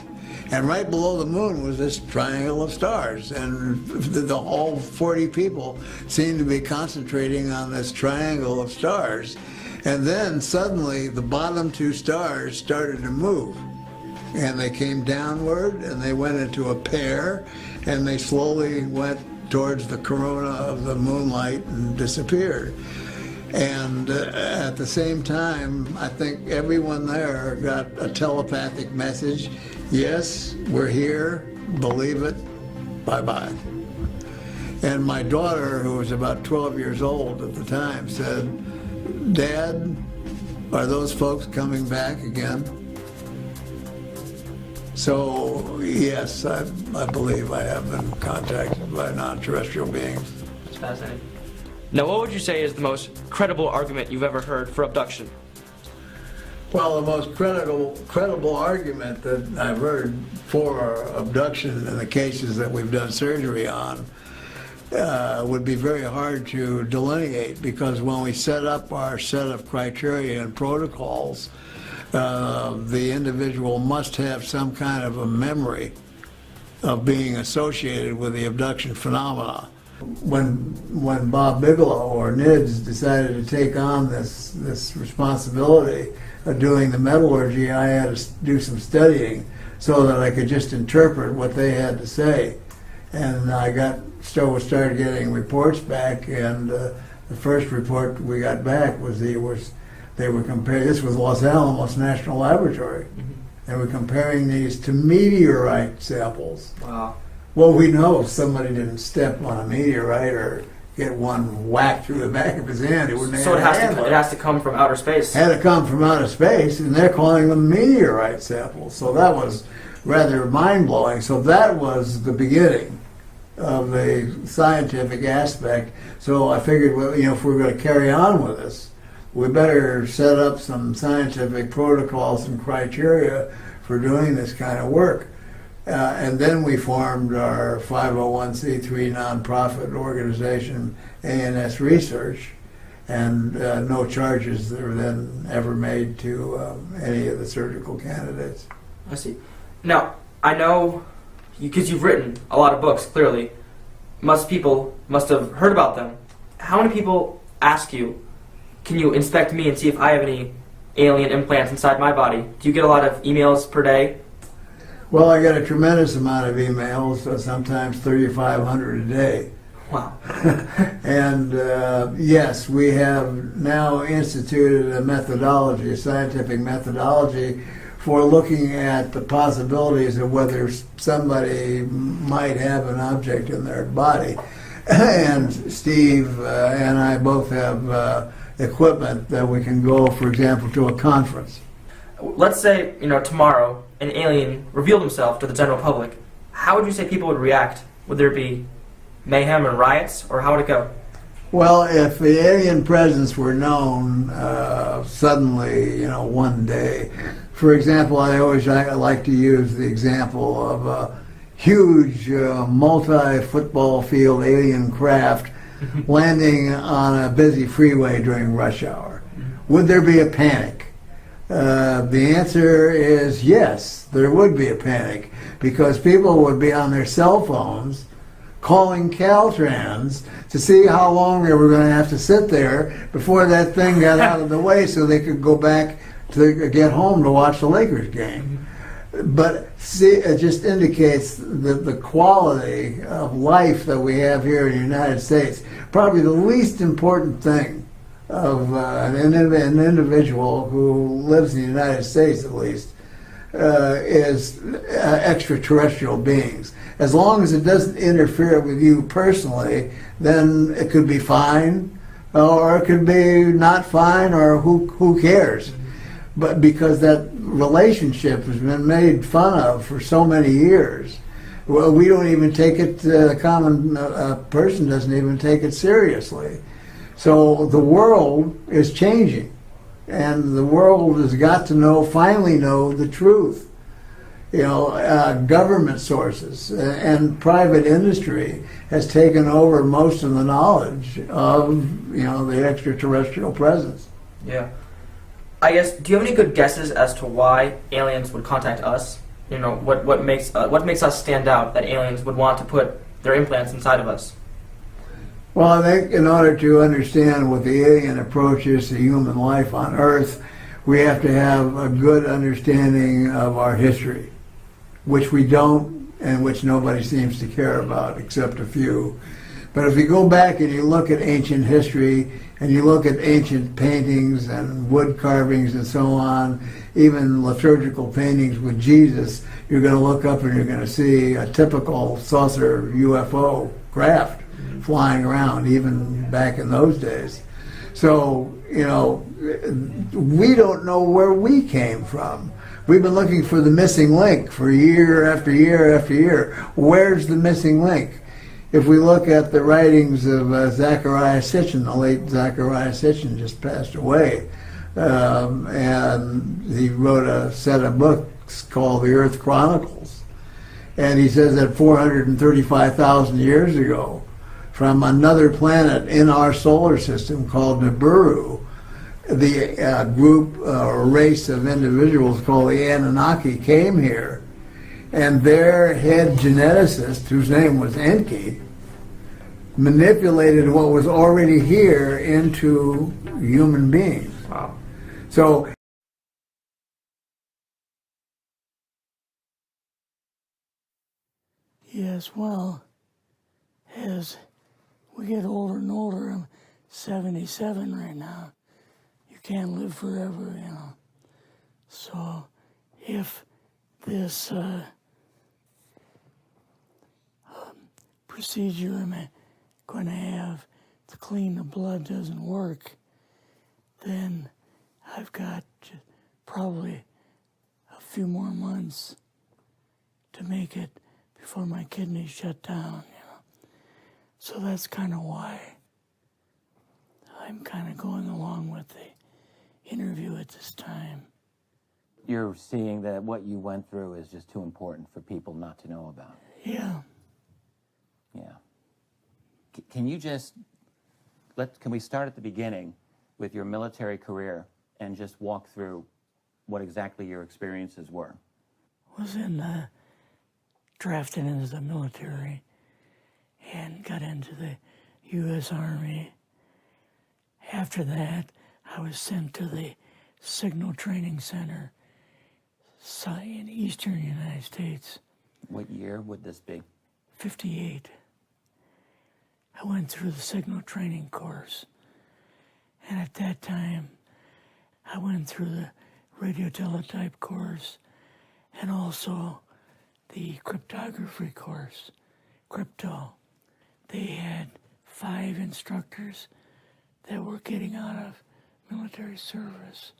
And right below the moon was this triangle of stars, and the whole 40 people seemed to be concentrating on this triangle of stars. And then suddenly the bottom two stars started to move, and they came downward and they went into a pair, and they slowly went towards the corona of the moonlight and disappeared. And at the same time, I think everyone there got a telepathic message: yes, we're here, believe it, bye-bye. And my daughter, who was about 12 years old at the time, said, "Dad, are those folks coming back again?" So, yes, I believe I have been contacted by non-terrestrial beings. That's fascinating. Now, what would you say is the most credible argument you've ever heard for abduction? Well, the most credible argument that I've heard for abduction in the cases that we've done surgery on would be very hard to delineate, because when we set up our set of criteria and protocols, the individual must have some kind of a memory of being associated with the abduction phenomena. When Bob Bigelow or NIDS decided to take on this responsibility of doing the metallurgy, I had to do some studying so that I could just interpret what they had to say. And I started getting reports back, and the first report we got back was they were comparing, this was Los Alamos National Laboratory. They were comparing these to meteorite samples. Wow. Well, we know somebody didn't step on a meteorite or get one whack through the back of his hand. It wouldn't So it has to come from outer space. Had to come from outer space, and they're calling them meteorite samples. So that was rather mind-blowing. So that was the beginning of the scientific aspect. So I figured, well, if we're going to carry on with this, we better set up some scientific protocols and criteria for doing this kind of work. And then we formed our 501c3 nonprofit organization, ANS Research, and no charges were then ever made to any of the surgical candidates. I see. Now, I know, because you've written a lot of books, clearly, people must have heard about them. How many people ask you, can you inspect me and see if I have any alien implants inside my body? Do you get a lot of emails per day? Well, I get a tremendous amount of emails, sometimes 3,500 a day. Wow. And yes, we have now instituted a methodology, a scientific methodology, for looking at the possibilities of whether somebody might have an object in their body. And Steve and I both have equipment that we can go, for example, to a conference. Let's say, tomorrow an alien revealed himself to the general public. How would you say people would react? Would there be mayhem and riots, or how would it go? Well, if the alien presence were known suddenly, one day, for example, I like to use the example of a huge multi-football field alien craft landing on a busy freeway during rush hour. Would there be a panic? The answer is yes, there would be a panic, because people would be on their cell phones calling Caltrans to see how long they were going to have to sit there before that thing got out of the way so they could go back to get home to watch the Lakers game. But see, it just indicates the quality of life that we have here in the United States. Probably the least important thing of an individual who lives in the United States, at least, is extraterrestrial beings. As long as it doesn't interfere with you personally, then it could be fine, or it could be not fine, or who cares? But because that relationship has been made fun of for so many years, well, we don't even take it, the common person doesn't even take it seriously. So the world is changing, and the world has got to finally know the truth. Government sources and private industry has taken over most of the knowledge of, the extraterrestrial presence. Yeah. I guess, do you have any good guesses as to why aliens would contact us? You know, what makes us stand out that aliens would want to put their implants inside of us? Well, I think in order to understand what the alien approach is to human life on Earth, we have to have a good understanding of our history, which we don't and which nobody seems to care about except a few. But if you go back and you look at ancient history and you look at ancient paintings and wood carvings and so on, even liturgical paintings with Jesus, you're going to look up and you're going to see a typical saucer UFO craft flying around, even back in those days. So, you know, we don't know where we came from. We've been looking for the missing link for year after year after year. Where's the missing link? If we look at the writings of Zachariah Sitchin, the late Zachariah Sitchin just passed away, and he wrote a set of books called The Earth Chronicles. And he says that 435,000 years ago, from another planet in our solar system called Nibiru, the group or race of individuals called the Anunnaki came here, and their head geneticist, whose name was Enki, manipulated what was already here into human beings. Wow. So yes, well, as we get older and older, I'm 77 right now. You can't live forever, you know. So if this procedure I'm going to have to clean the blood doesn't work, then I've got probably a few more months to make it before my kidneys shut down, you know. So that's kind of why I'm kind of going along with the interview at this time. You're seeing that what you went through is just too important for people not to know about. Yeah. Yeah. Can you just, can we start at the beginning with your military career and just walk through what exactly your experiences were? Was drafted into the military and got into the U.S. Army. After that, I was sent to the Signal Training Center in eastern United States. What year would this be? 58. I went through the signal training course. And at that time, I went through the radio teletype course and also the cryptography course, crypto. They had 5 instructors that were getting out of military service.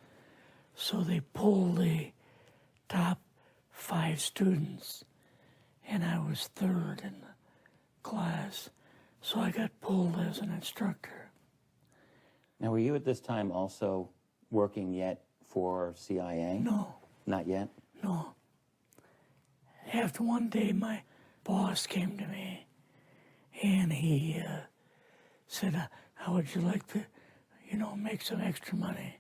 So they pulled the top 5 students, and I was 3rd in the class. So I got pulled as an instructor. Now, were you at this time also working yet for CIA? No. Not yet? No. After one day, my boss came to me, and he said, how would you like to, make some extra money?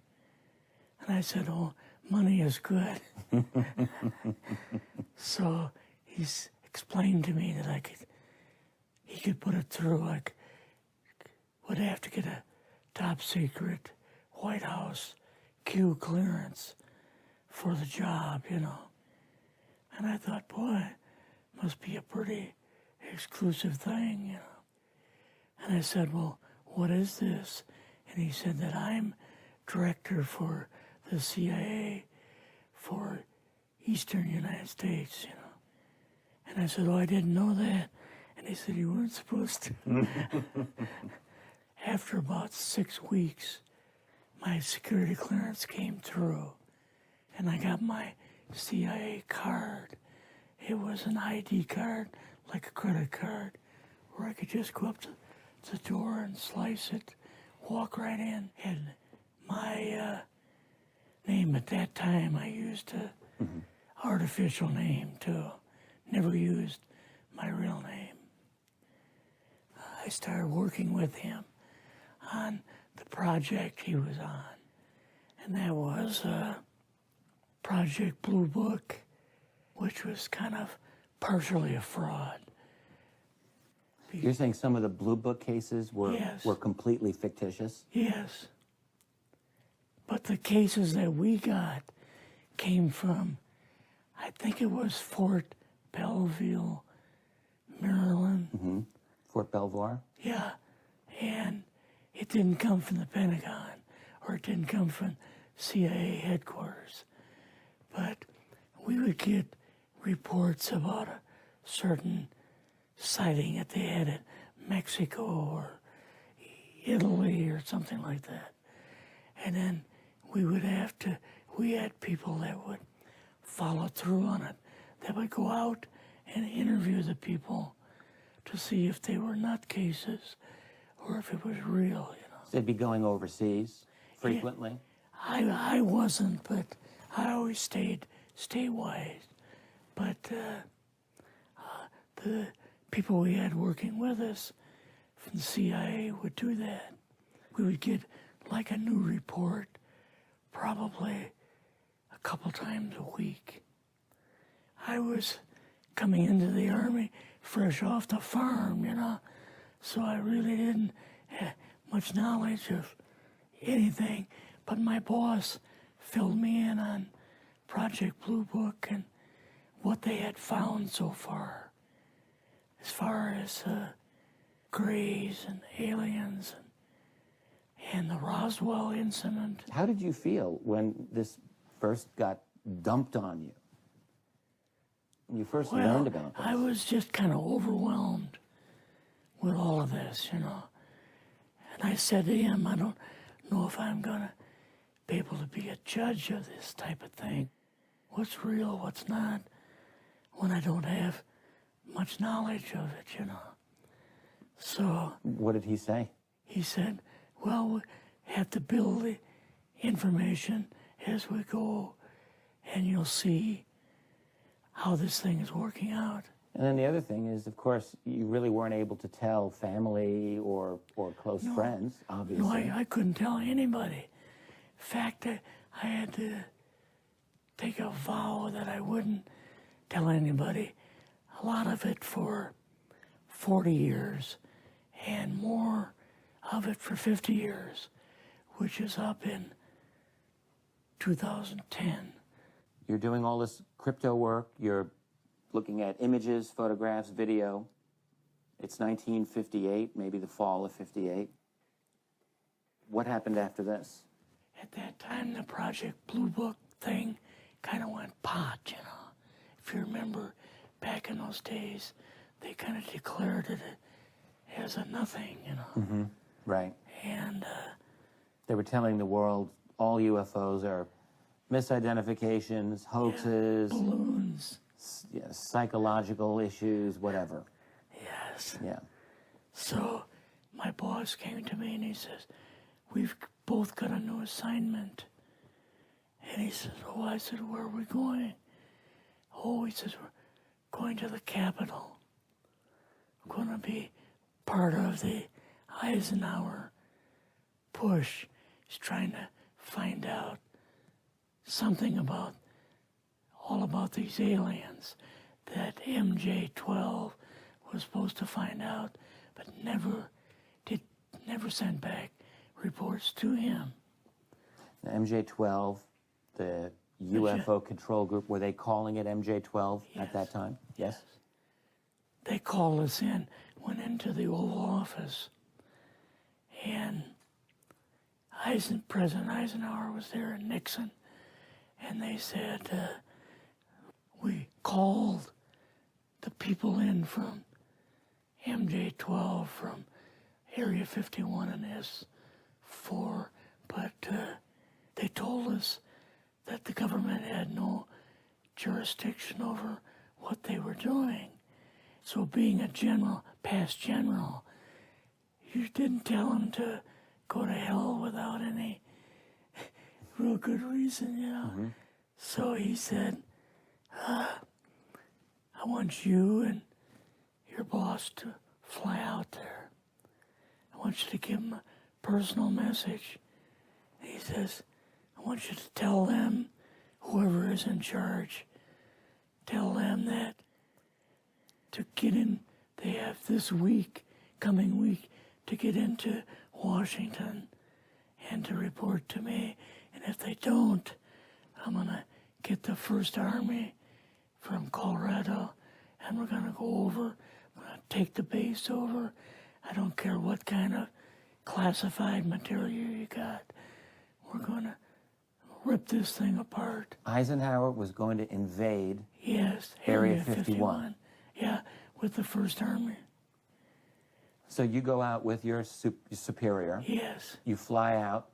And I said, oh, money is good. So he's explained to me that he could put it through, would have to get a top secret White House Q clearance for the job, And I thought, boy, must be a pretty exclusive thing, And I said, well, what is this? And he said that I'm director for the CIA for Eastern United States, And I said, oh, I didn't know that. And he said, you weren't supposed to. After about 6 weeks, my security clearance came through, and I got my CIA card. It was an ID card, like a credit card, where I could just go up to the door and slice it, walk right in. And my name at that time, I used a artificial name too. Never used my real name. I started working with him on the project he was on. And that was Project Blue Book. which was kind of partially a fraud. You're saying some of the Blue Book cases were completely fictitious? Yes. But the cases that we got came from, I think it was Fort Belvoir, Maryland. Mm-hmm. Fort Belvoir? Yeah. And it didn't come from the Pentagon, or it didn't come from CIA headquarters. But we would get reports about a certain sighting that they had in Mexico or Italy or something like that. And then we had people that would follow through on it, that would go out and interview the people to see if they were nutcases or if it was real, you know. So they'd be going overseas frequently? Yeah, I wasn't, but I always stayed statewide. But the people we had working with us from the CIA would do that. We would get like a new report probably a couple times a week. I was coming into the Army fresh off the farm, you know, so I really didn't have much knowledge of anything, but my boss filled me in on Project Blue Book and what they had found so far, as far as grays and aliens and the Roswell incident. How did you feel when this first got dumped on you? When you first learned about this? I was just kind of overwhelmed with all of this, you know. And I said to him, I don't know if I'm going to be able to be a judge of this type of thing. What's real, what's not, when I don't have much knowledge of it, you know. So... What did he say? He said, well, we have to build the information as we go, and you'll see how this thing is working out. And then the other thing is, of course, you really weren't able to tell family or close friends, obviously. No, I couldn't tell anybody. In fact, I had to take a vow that I wouldn't tell anybody. A lot of it for 40 years, and more of it for 50 years, which is up in 2010. You're doing all this crypto work, you're looking at images, photographs, video. It's 1958, maybe the fall of 58. What happened after this? At that time, the Project Blue Book thing kind of went pot, you know. If you remember, back in those days, they kind of declared it as a nothing, you know. Mm-hmm. Right. And they were telling the world all UFOs are misidentifications, hoaxes, balloons, psychological issues, whatever. Yes. Yeah. So my boss came to me and he says, we've both got a new assignment. And he says, oh, I said, where are we going? Oh, he says, we're going to the Capitol. We're going to be part of the Eisenhower push. He's trying to find out something about all about these aliens that MJ-12 was supposed to find out, but never sent back reports to him. The MJ-12, the UFO control group, were they calling it MJ-12 at that time? Yes. They called us in, went into the Oval Office, and President Eisenhower was there and Nixon, and they said, we called the people in from MJ-12 from Area 51 and S4, but they told us that the government had no jurisdiction over what they were doing. So being a general, past general, you didn't tell them to go to hell without any real good reason, you know. Mm-hmm. So he said, I want you and your boss to fly out there. I want you to give them a personal message. And he says, I want you to tell them, whoever is in charge, tell them that to get in, they have this week, coming week, to get into Washington and to report to me. And if they don't, I'm going to get the 1st Army from Colorado, and we're going to go over, we're going to take the base over. I don't care what kind of classified material you got. We're going to rip this thing apart. Eisenhower was going to invade Yes, Area 51. Yeah, with the 1st Army. So you go out with your superior. Yes. You fly out.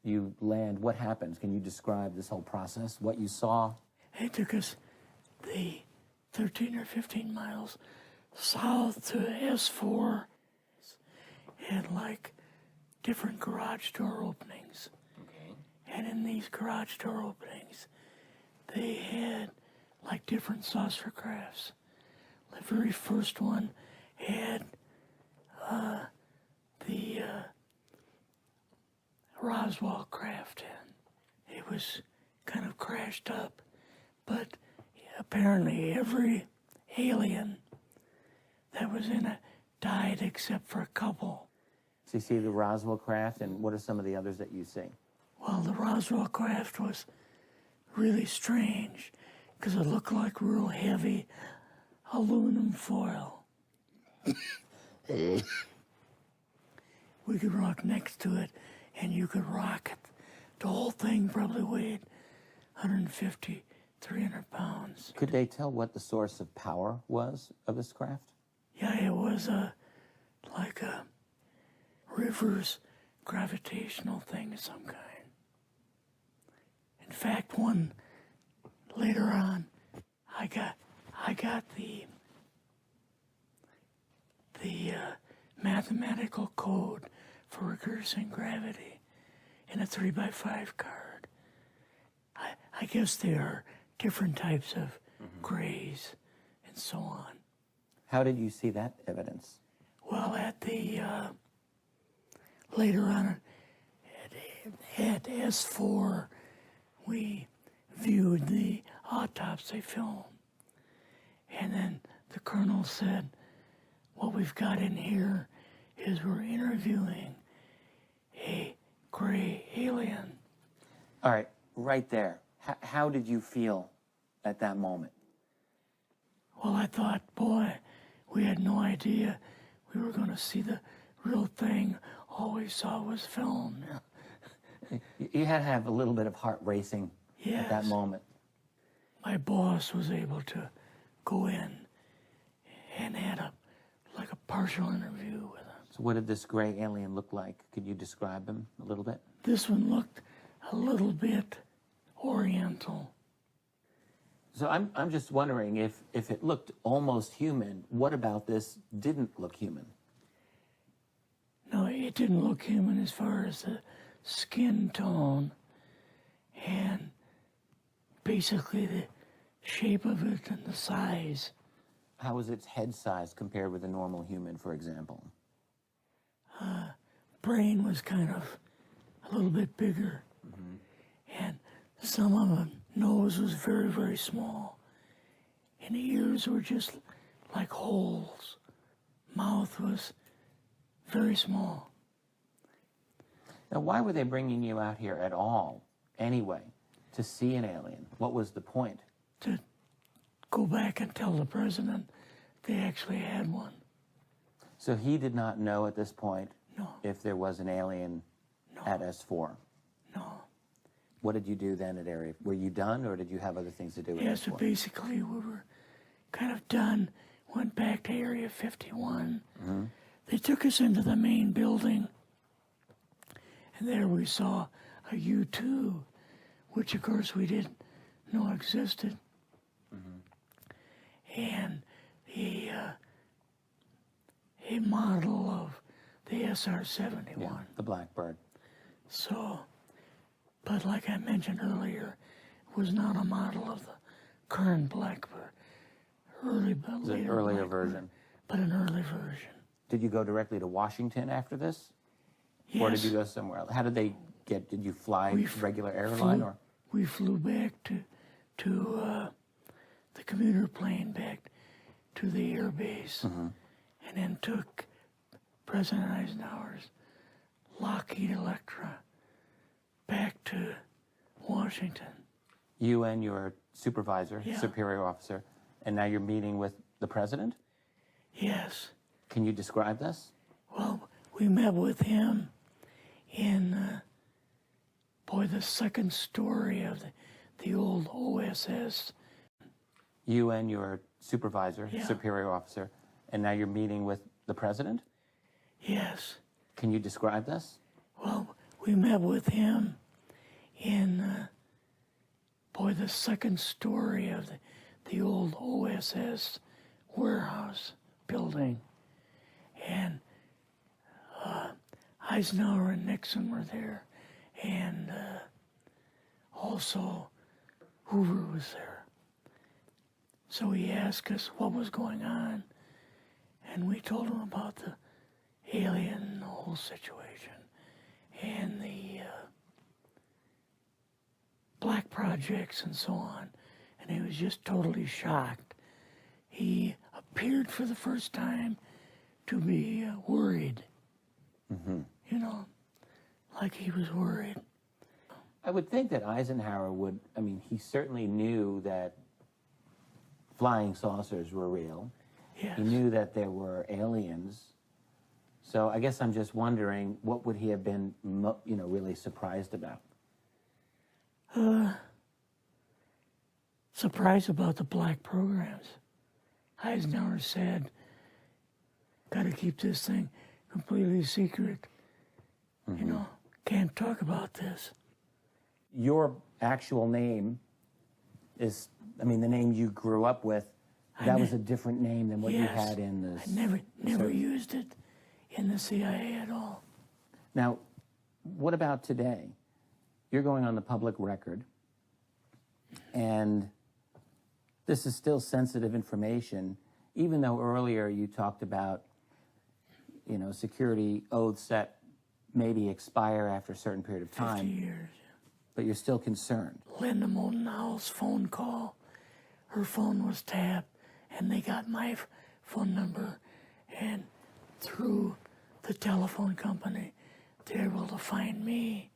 You land. What happens? Can you describe this whole process? What you saw? It took us the 13 or 15 miles south to S4 and like different garage door openings. Okay. And in these garage door openings, they had like different saucer crafts. The very first one had the Roswell craft in. It was kind of crashed up, but apparently every alien that was in it died except for a couple. So you see the Roswell craft, and what are some of the others that you see? Well, the Roswell craft was really strange because it looked like real heavy aluminum foil. We could rock next to it, and you could rock it. The whole thing probably weighed 150, 300 pounds. Could they tell what the source of power was of this craft? Yeah, it was like a reverse gravitational thing of some kind. In fact, one later on, I got the mathematical code for reversing gravity in a 3x5 card. I guess there are different types of grays and so on. How did you see that evidence? Well, at the later on at S4, we viewed the autopsy film, and then the colonel said, "What we've got in here is we're interviewing a gray alien." All right, right there. How did you feel at that moment? Well, I thought, boy, we had no idea we were going to see the real thing. All we saw was film. You had to have a little bit of heart racing at that Yes. moment. My boss was able to go in and had like a partial interview with him. So what did this gray alien look like? Could you describe him a little bit? This one looked a little bit oriental. So I'm just wondering if it looked almost human, what about this didn't look human? No, it didn't look human as far as the skin tone and basically the shape of it and the size. How was its head size compared with a normal human, for example? Brain was kind of a little bit bigger. And some of the nose was very, very small. And the ears were just like holes. Mouth was very small. Now, why were they bringing you out here at all, anyway, to see an alien? What was the point? To go back and tell the president they actually had one. So he did not know at this point if there was an alien at S4? No. What did you do then at Area? Were you done, or did you have other things to do with Yeah, S4? so basically we were kind of done, went back to Area 51. They took us into the main building, and there we saw a U-2, which of course we didn't know existed. And a model of the SR-71. Yeah, the Blackbird. So, but like I mentioned earlier, it was not a model of the current Blackbird, It's an earlier version. but an early version. Did you go directly to Washington after this? Or did Yes. you go somewhere else? How did they get, did you fly We regular airline or? We flew back to the commuter plane back to the air base, and then took President Eisenhower's Lockheed Electra back to Washington. You and your supervisor, Yeah. superior officer, and now you're meeting with the president? Yes. Can you describe this? Well, we met with him in, the second story of the old OSS. You and your supervisor, Yeah. superior officer, and now you're meeting with the president? Yes. Can you describe this? Well, we met with him in, the second story of the old OSS warehouse building. And Eisenhower and Nixon were there, and also Hoover was there. So he asked us what was going on, and we told him about the alien, the whole situation, and the black projects and so on, and he was just totally shocked. He appeared for the first time to be worried, you know, like he was worried. I would think that Eisenhower would, I mean, he certainly knew that flying saucers were real. Yes. He knew that there were aliens. So I guess I'm just wondering, what would he have been, really surprised about? Surprised about the black programs. Eisenhower said, got to keep this thing completely secret. You know, can't talk about this. Your actual name is, the name you grew up with, that was a different name than what you Yes. had in the... I never used it in the CIA at all. Now, what about today? You're going on the public record, and this is still sensitive information, even though earlier you talked about, security oaths that maybe expire after a certain period of time. 50 years. But you're still concerned. Linda Motenau's phone call, her phone was tapped, and they got my phone number, and through the telephone company, they were able to find me,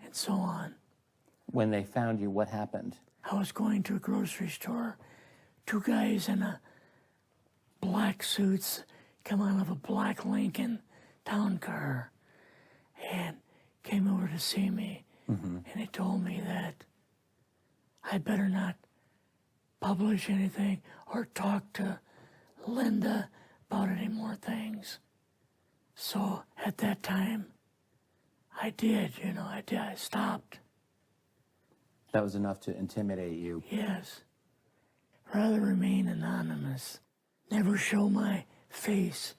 and so on. When they found you, what happened? I was going to a grocery store. Two guys in black suits come out of a black Lincoln town car and came over to see me. And they told me that I better not publish anything or talk to Linda about any more things. So at that time, I did, I stopped. That was enough to intimidate you. Yes. Rather remain anonymous. Never show my face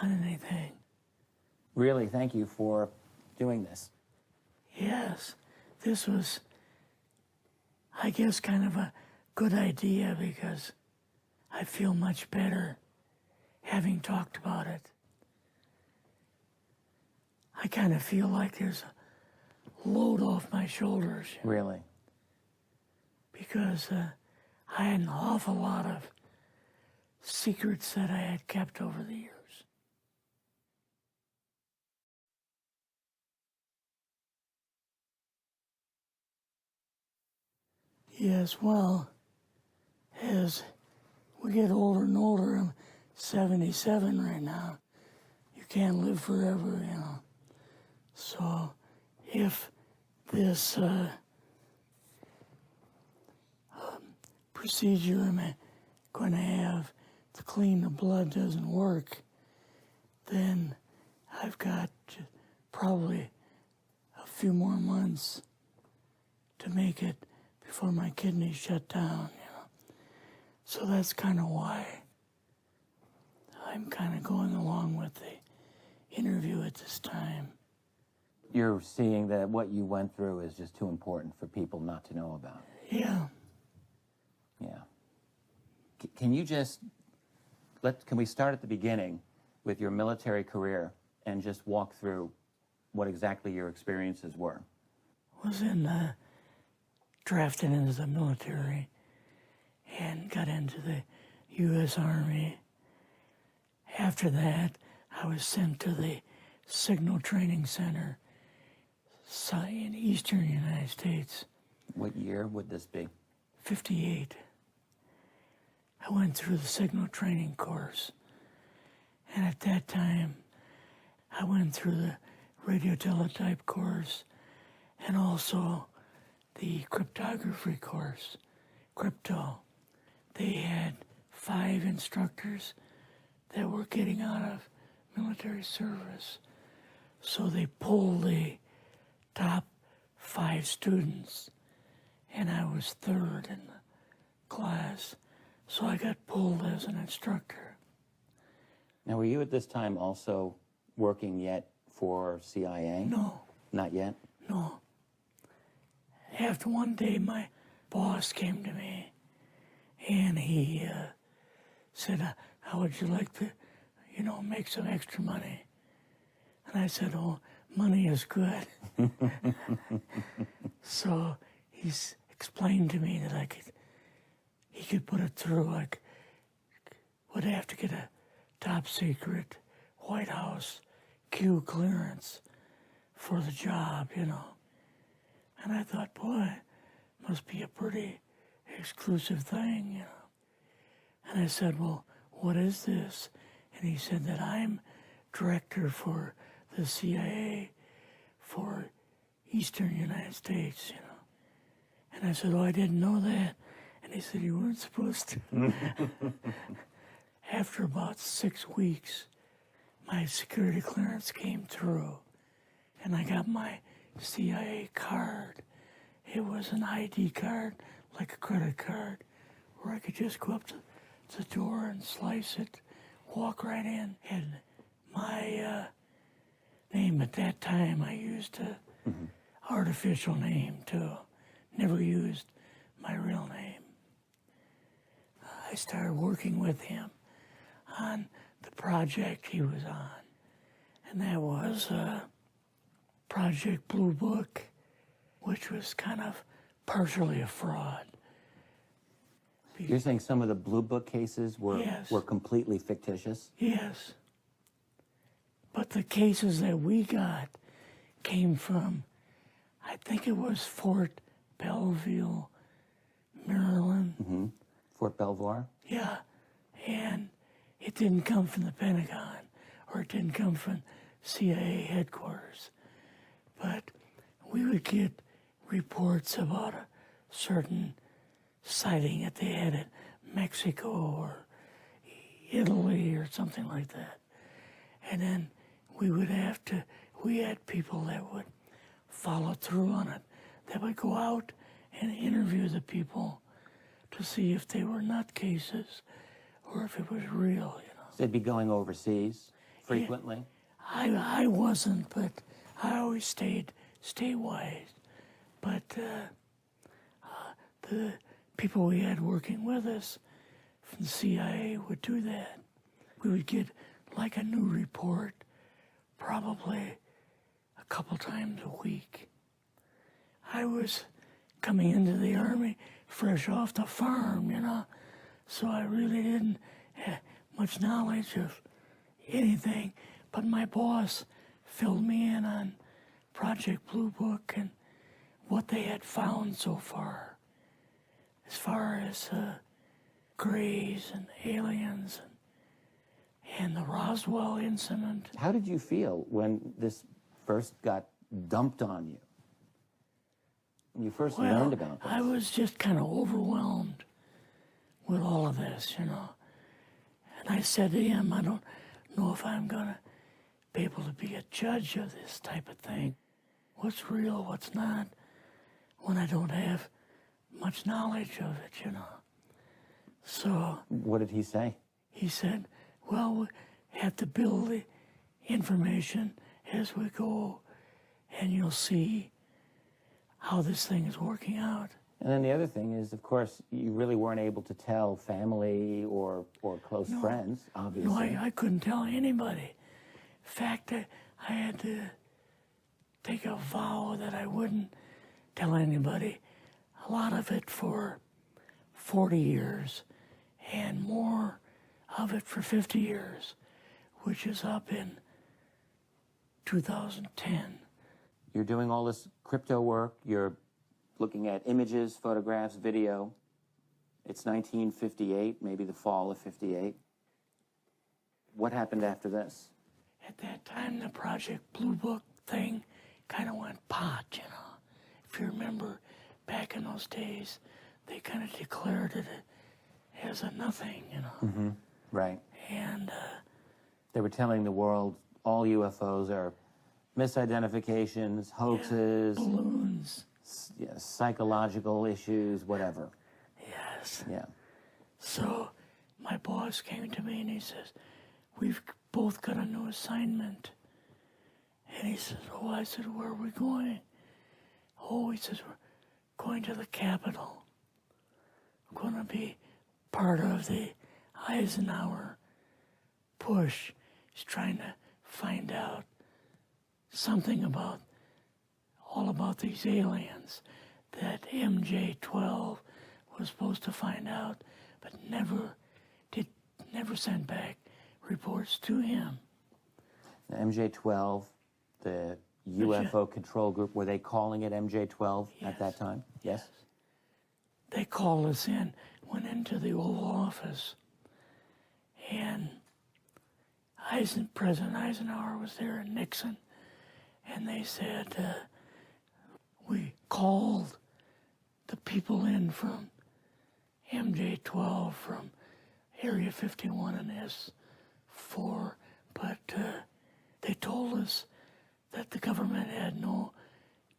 on anything. Really, thank you for doing this. Yes, this was, I guess, kind of a good idea because I feel much better having talked about it. I kind of feel like there's a load off my shoulders. Really? Because I had an awful lot of secrets that I had kept over the years. Yes, well, as we get older and older, I'm 77 right now. You can't live forever, So if this procedure I'm going to have to clean the blood doesn't work, then I've got probably a few more months to make it before my kidneys shut down, So that's kind of why I'm kind of going along with the interview at this time. You're seeing that what you went through is just too important for people not to know about. Yeah. Yeah. Can you just, can we start at the beginning with your military career and just walk through what exactly your experiences were? Was drafted into the military and got into the U.S. Army. After that, I was sent to the Signal Training Center in eastern United States. What year would this be? 58. I went through the signal training course. And at that time, I went through the radio teletype course and also the cryptography course, crypto. They had 5 instructors that were getting out of military service. So they pulled the top 5 students, and I was 3rd in the class. So I got pulled as an instructor. Now, were you at this time also working yet for CIA? No. Not yet? No. After one day, my boss came to me, and he said, how would you like to, make some extra money? And I said, oh, money is good. So he's explained to me that he could put it through, would have to get a top secret White House Q clearance for the job, And I thought, boy, must be a pretty exclusive thing, And I said, well, what is this? And he said that I'm director for the CIA for Eastern United States, And I said, oh, I didn't know that. And he said, you weren't supposed to. After about 6 weeks, my security clearance came through, and I got my CIA card. It was an ID card, like a credit card, where I could just go up to the door and slice it, walk right in. And my name at that time, I used an artificial name too. Never used my real name. I started working with him on the project he was on, and that was Project Blue Book, which was kind of partially a fraud. You're saying some of the Blue Book cases were completely fictitious? Yes. But the cases that we got came from, I think it was Fort Belvoir, Maryland. Fort Belvoir? Yeah. And it didn't come from the Pentagon, or it didn't come from CIA headquarters. But we would get reports about a certain sighting that they had in Mexico or Italy or something like that. And then we had people that would follow through on it, that would go out and interview the people to see if they were nutcases or if it was real, So they'd be going overseas frequently? I wasn't, but I always stayed statewide. But the people we had working with us from the CIA would do that. We would get like a new report probably a couple times a week. I was coming into the Army fresh off the farm, so I really didn't have much knowledge of anything, but my boss filled me in on Project Blue Book and what they had found so far, as far as grays and aliens and the Roswell incident. How did you feel when this first got dumped on you? When you first learned about this? I was just kind of overwhelmed with all of this, And I said to him, I don't know if I'm going to be able to be a judge of this type of thing. What's real, what's not, when I don't have much knowledge of it, So... What did he say? He said, well, we have to build the information as we go, and you'll see how this thing is working out. And then the other thing is, of course, you really weren't able to tell family or close friends, obviously. No, I couldn't tell anybody. In fact, I had to take a vow that I wouldn't tell anybody. A lot of it for 40 years and more of it for 50 years, which is up in 2010. You're doing all this crypto work. You're looking at images, photographs, video. It's 1958, maybe the fall of 58. What happened after this? At that time, the Project Blue Book thing kind of went pot, you know. If you remember, back in those days, they kind of declared it as a nothing, you know. Mm-hmm. Right. And they were telling the world all UFOs are misidentifications, hoaxes, balloons, psychological issues, whatever. Yes. Yeah. So my boss came to me and he says, we've both got a new assignment. And he says, oh, I said, where are we going? Oh, he says, we're going to the Capitol. We're going to be part of the Eisenhower push. He's trying to find out something about, all about these aliens that MJ-12 was supposed to find out, but never sent back reports to him. The MJ-12, the UFO control group, were they calling it MJ-12 at that time? Yes. They called us in, went into the Oval Office, and President Eisenhower was there and Nixon, and they said, we called the people in from MJ-12 from Area 51 and S4, but they told us that the government had no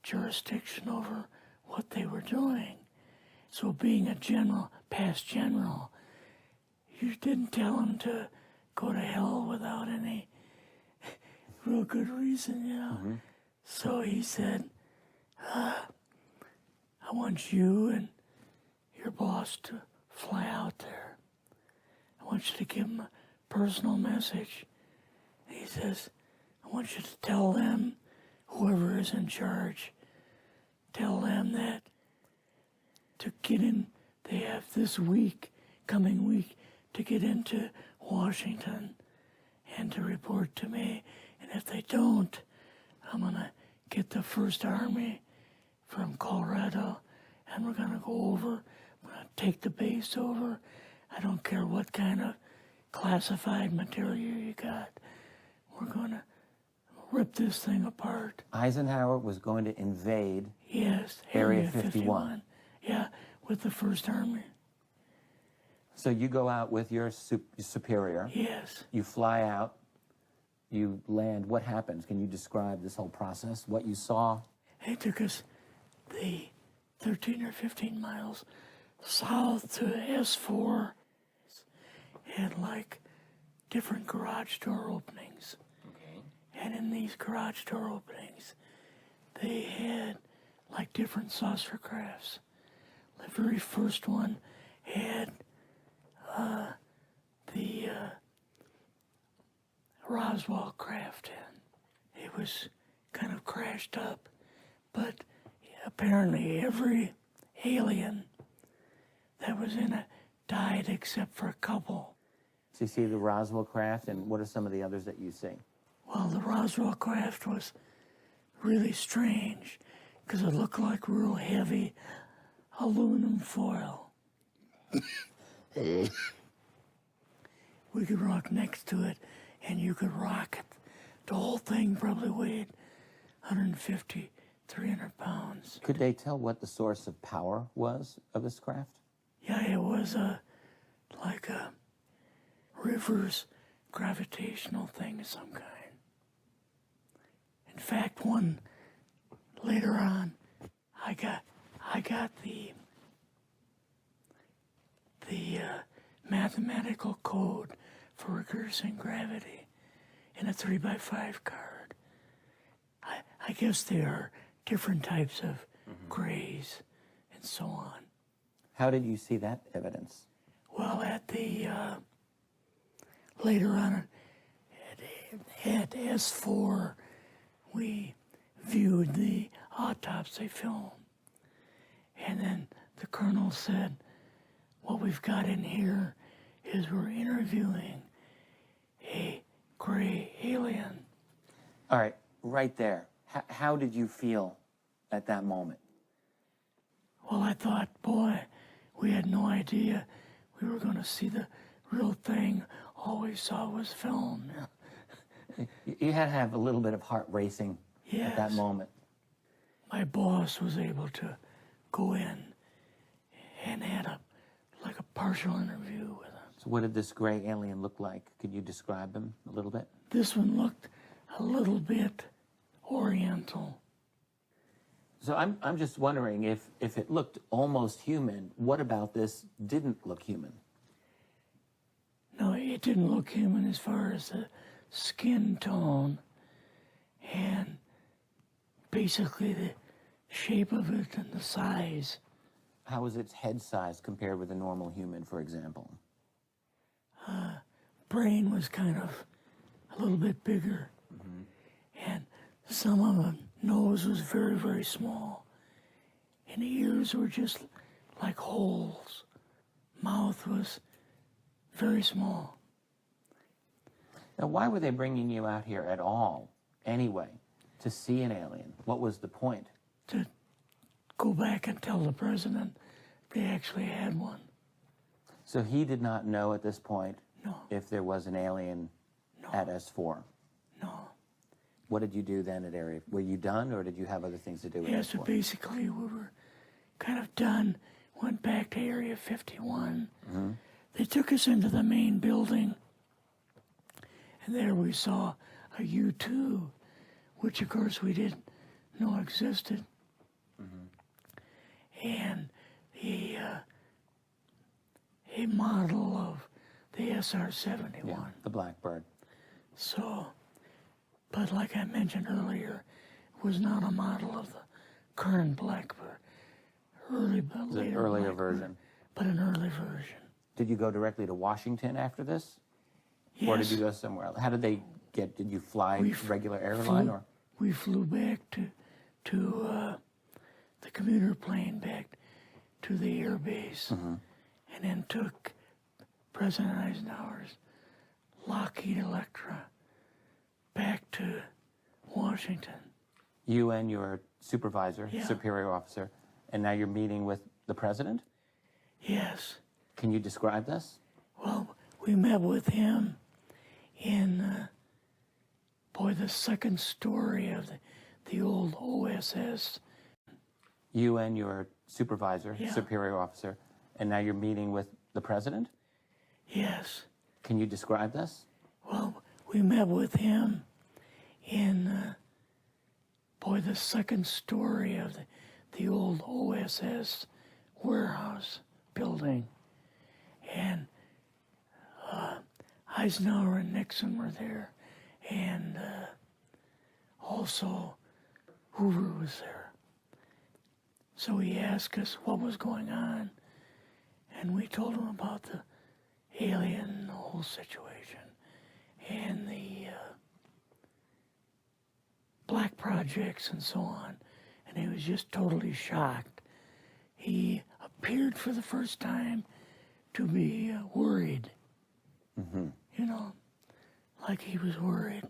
jurisdiction over what they were doing. So being a general, past general, you didn't tell them to go to hell without any real good reason, you know. Mm-hmm. So he said, I want you and your boss to fly out there. I want you to give them a personal message. And he says, I want you to tell them, whoever is in charge, tell them that to get in, they have this week, coming week, to get into Washington and to report to me. And if they don't, I'm going to get the 1st Army from Colorado and we're going to go over, we're going to take the base over. I don't care what kind of classified material you got. We're going to rip this thing apart. Eisenhower was going to invade Yes, Area 51. Yeah, with the 1st Army. So you go out with your superior. Yes. You fly out. You land. What happens? Can you describe this whole process? What you saw? They took us the 13 or 15 miles south to S4 and like different garage door openings. Okay. And in these garage door openings, they had like different saucer crafts. The very first one had the Roswell craft in. It was kind of crashed up, but apparently every alien that was in it died except for a couple. So you see the Roswell craft, and what are some of the others that you see? Well, the Roswell craft was really strange because it looked like real heavy aluminum foil. We could rock next to it, and you could rock it. The whole thing probably weighed 150, 300 pounds. Could they tell what the source of power was of this craft? Yeah, it was like a reverse gravitational thing of some kind. In fact, one later on, I got the mathematical code for reversing gravity in a 3x5 card. I guess there are different types of grays and so on. How did you see that evidence? Well, at the later on at S4, we viewed the autopsy film, and then the colonel said, what we've got in here is we're interviewing a gray alien. All right, right there. How did you feel at that moment? Well, I thought, boy, we had no idea we were going to see the real thing. All we saw was film. You had to have a little bit of heart racing at that Yes. moment. My boss was able to go in and had like a partial interview with him. So what did this gray alien look like? Could you describe him a little bit? This one looked a little bit oriental. So I'm just wondering if it looked almost human, what about this didn't look human? No, it didn't look human as far as the skin tone and basically the shape of it and the size. How was its head size compared with a normal human, for example? Brain was kind of a little bit bigger. And some of the nose was very, very small. And the ears were just like holes. Mouth was very small. Now, why were they bringing you out here at all, anyway, to see an alien? What was the point? To go back and tell the president they actually had one. So he did not know at this point if there was an alien at S4? No. What did you do then at Area? Were you done, or did you have other things to do with Yeah, S4? so basically we were kind of done, went back to Area 51. They took us into the main building, and there we saw a U-2, which of course we didn't know existed. And a model of the SR-71. Yeah, the Blackbird. So, but like I mentioned earlier, it was not a model of the current Blackbird, An earlier version. but an early version. Did you go directly to Washington after this? Or did Yes. you go somewhere else? How did they get, did you fly regular airline or? We flew back to the commuter plane back to the air base, and then took President Eisenhower's Lockheed Electra back to Washington. You and your supervisor, Yeah. superior officer, and now you're meeting with the president? Yes. Can you describe this? Well, we met with him in, the second story of the old OSS. You and your supervisor, Yeah. superior officer, and now you're meeting with the president? Yes. Can you describe this? Well, we met with him in, the second story of the old OSS warehouse building. And Eisenhower and Nixon were there, and also Hoover was there. So he asked us what was going on, and we told him about the alien, the whole situation, and the black projects and so on. And he was just totally shocked. He appeared for the first time to be worried. You know, like he was worried.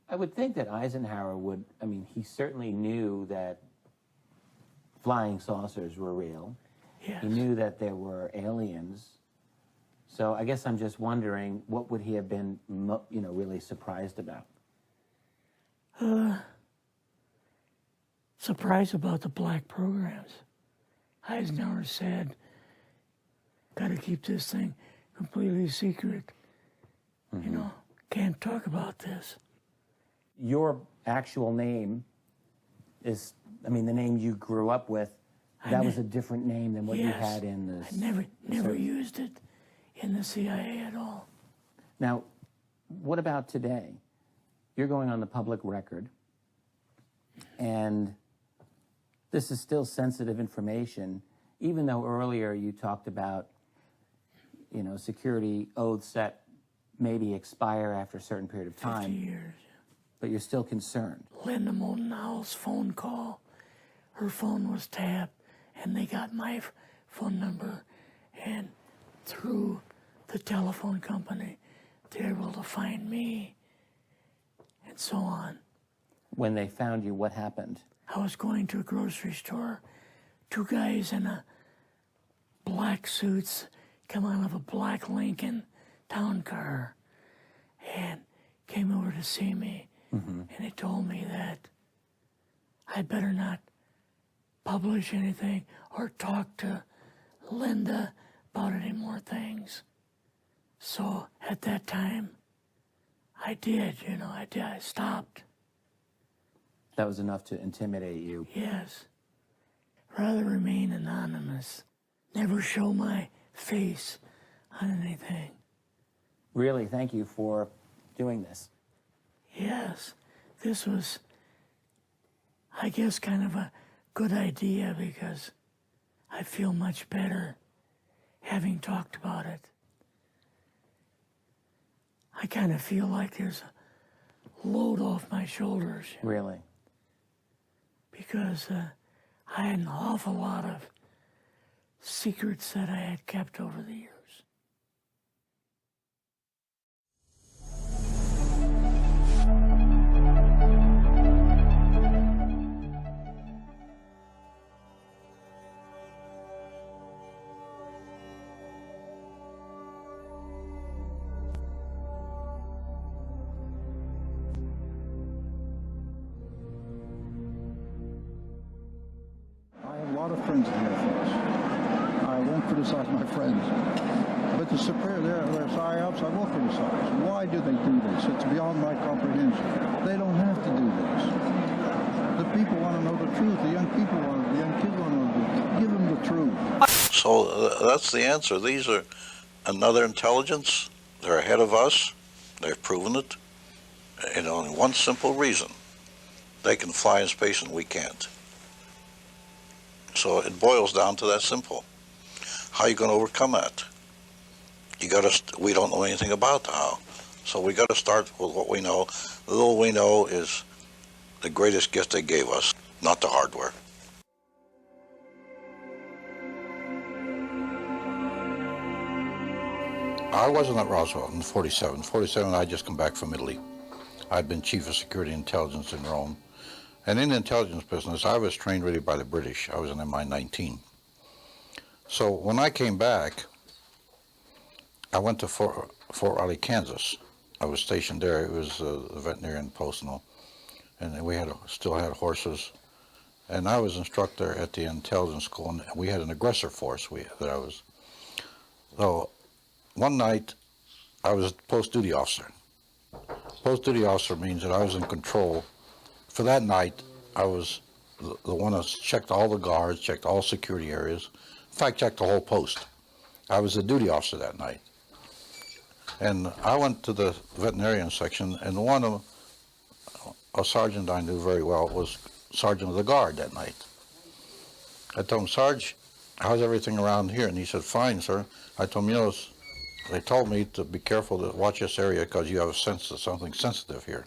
I would think that Eisenhower would, he certainly knew that flying saucers were real. Yes. He knew that there were aliens. So I guess I'm just wondering, what would he have been, really surprised about? Surprised about the black programs. Eisenhower said, got to keep this thing completely secret. You know, can't talk about this. Your actual name is, the name you grew up with, that was a different name than what you had in the... I never used it in the CIA at all. Now, what about today? You're going on the public record, and this is still sensitive information, even though earlier you talked about, security oaths that maybe expire after a certain period of time. 50 years. But you're still concerned. Linda Moulton-Howell's phone call, her phone was tapped, and they got my phone number, And through the telephone company, they're able to find me, and so on. When they found you, what happened? I was going to a grocery store. Two guys in a black suits come out of a black Lincoln town car and came over to see me. And they told me that I better not publish anything or talk to Linda about any more things. So at that time, I did, I stopped. That was enough to intimidate you. Yes. Rather remain anonymous. Never show my face on anything. Really, thank you for doing this. Yes, this was, I guess, kind of a good idea because I feel much better having talked about it. I kind of feel like there's a load off my shoulders. Really? Because I had an awful lot of secrets that I had kept over the years. A lot of friends in the Air Force. I won't criticize my friends. But the superior, their PSYOPs, I will criticize. Why do they do this? It's beyond my comprehension. They don't have to do this. The people want to know the truth. The young kids want to know the truth. Give them the truth. So that's the answer. These are another intelligence. They're ahead of us. They've proven it. And only one simple reason. They can fly in space and we can't. So it boils down to that simple. How are you going to overcome that? We don't know anything about how. So we got to start with what we know. The little we know is the greatest gift they gave us, not the hardware. I wasn't at Roswell in 47. 47, I just come back from Italy. I'd been chief of security intelligence in Rome. And in the intelligence business, I was trained really by the British. I was an MI-19. So when I came back, I went to Fort Riley, Kansas. I was stationed there. It was the veterinarian post and we still had horses. And I was instructor at the intelligence school, and we had an aggressor force that I was. So one night, I was a post-duty officer. Post-duty officer means that I was in control. For that night, I was the one that checked all the guards, checked all security areas. In fact, checked the whole post. I was the duty officer that night. And I went to the veterinarian section, and a sergeant I knew very well was sergeant of the guard that night. I told him, Sarge, how's everything around here? And he said, fine, sir. I told him, they told me to be careful to watch this area because you have a sense of something sensitive here.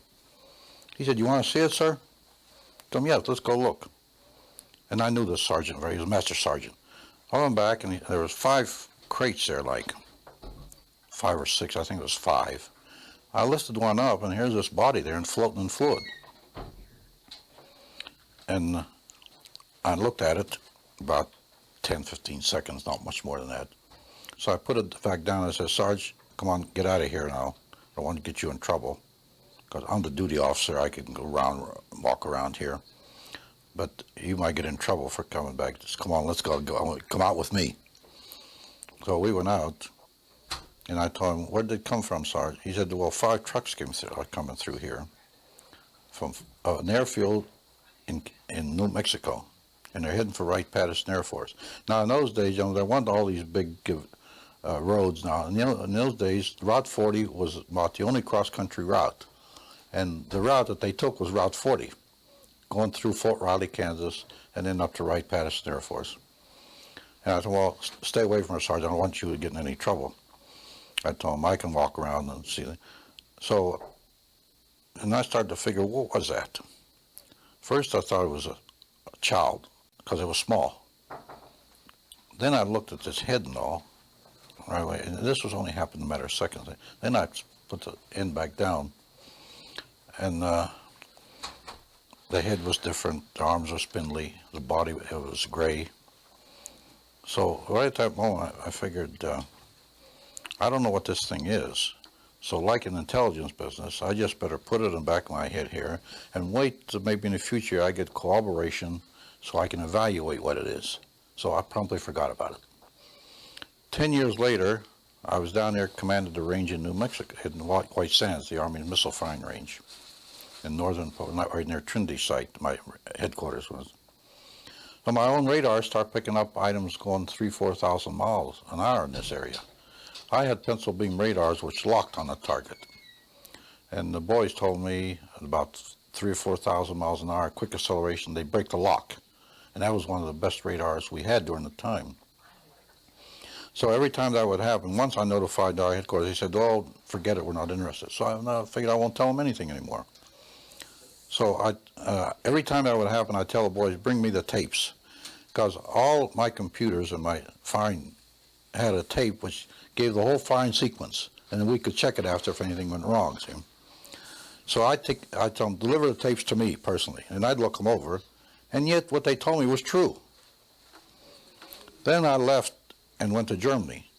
He said, you want to see it, sir? I told him, yeah, let's go look. And I knew this sergeant he was a master sergeant. I went back, and there was 5 crates there, like 5 or 6, I think it was 5. I lifted one up, and here's this body there and floating in fluid. And I looked at it about 10, 15 seconds, not much more than that. So I put it back down and I said, Sarge, come on, get out of here now. I don't want to get you in trouble. Because I'm the duty officer, I can go around, walk around here. But you might get in trouble for coming back. Just come on, let's go. Come out with me. So we went out, and I told him, where did it come from, Sarge? He said, well, 5 trucks are coming through here from an airfield in New Mexico, and they're heading for Wright-Patterson Air Force. Now, in those days, there weren't all these big roads now. In those days, Route 40 was about the only cross-country route. And the route that they took was Route 40, going through Fort Riley, Kansas, and then up to Wright-Patterson Air Force. And I told him, well, stay away from her, Sergeant. I don't want you to get in any trouble. I told him, I can walk around and see it. So, and I started to figure, what was that? First, I thought it was a child, because it was small. Then I looked at this head and all, right away. And this was only happened in a matter of seconds. Then I put the end back down, and the head was different, the arms were spindly, the body it was gray. So right at that moment, I figured, I don't know what this thing is. So like an intelligence business, I just better put it in the back of my head here and wait till maybe in the future I get corroboration so I can evaluate what it is. So I promptly forgot about it. 10 years later, I was down there, commanded the range in New Mexico, in White Sands, the Army missile firing range, in northern, right near Trinity site, my headquarters was. So my own radar started picking up items going 3,000–4,000 miles an hour in this area. I had pencil beam radars which locked on the target. And the boys told me about 3,000 or 4,000 miles an hour, quick acceleration, they break the lock. And that was one of the best radars we had during the time. So every time that would happen, once I notified our headquarters, they said, oh, forget it, we're not interested. So I figured I won't tell them anything anymore. So every time that would happen, I'd tell the boys, bring me the tapes. Because all my computers and my firing had a tape which gave the whole firing sequence, and then we could check it after if anything went wrong, see? So I'd tell them, deliver the tapes to me personally, and I'd look them over, and yet what they told me was true. Then I left and went to Germany,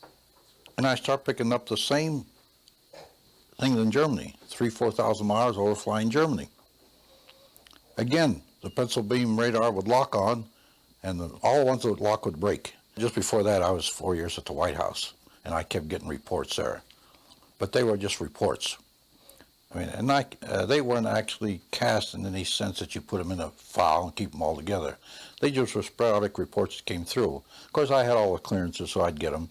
and I started picking up the same things in Germany, 3,000–4,000 miles over flying Germany. Again, the pencil beam radar would lock on, and all the ones that would lock would break. Just before that, I was 4 years at the White House, and I kept getting reports there. But they were just reports. I mean, and they weren't actually cast in any sense that you put them in a file and keep them all together. They just were sporadic reports that came through. Of course, I had all the clearances, so I'd get them,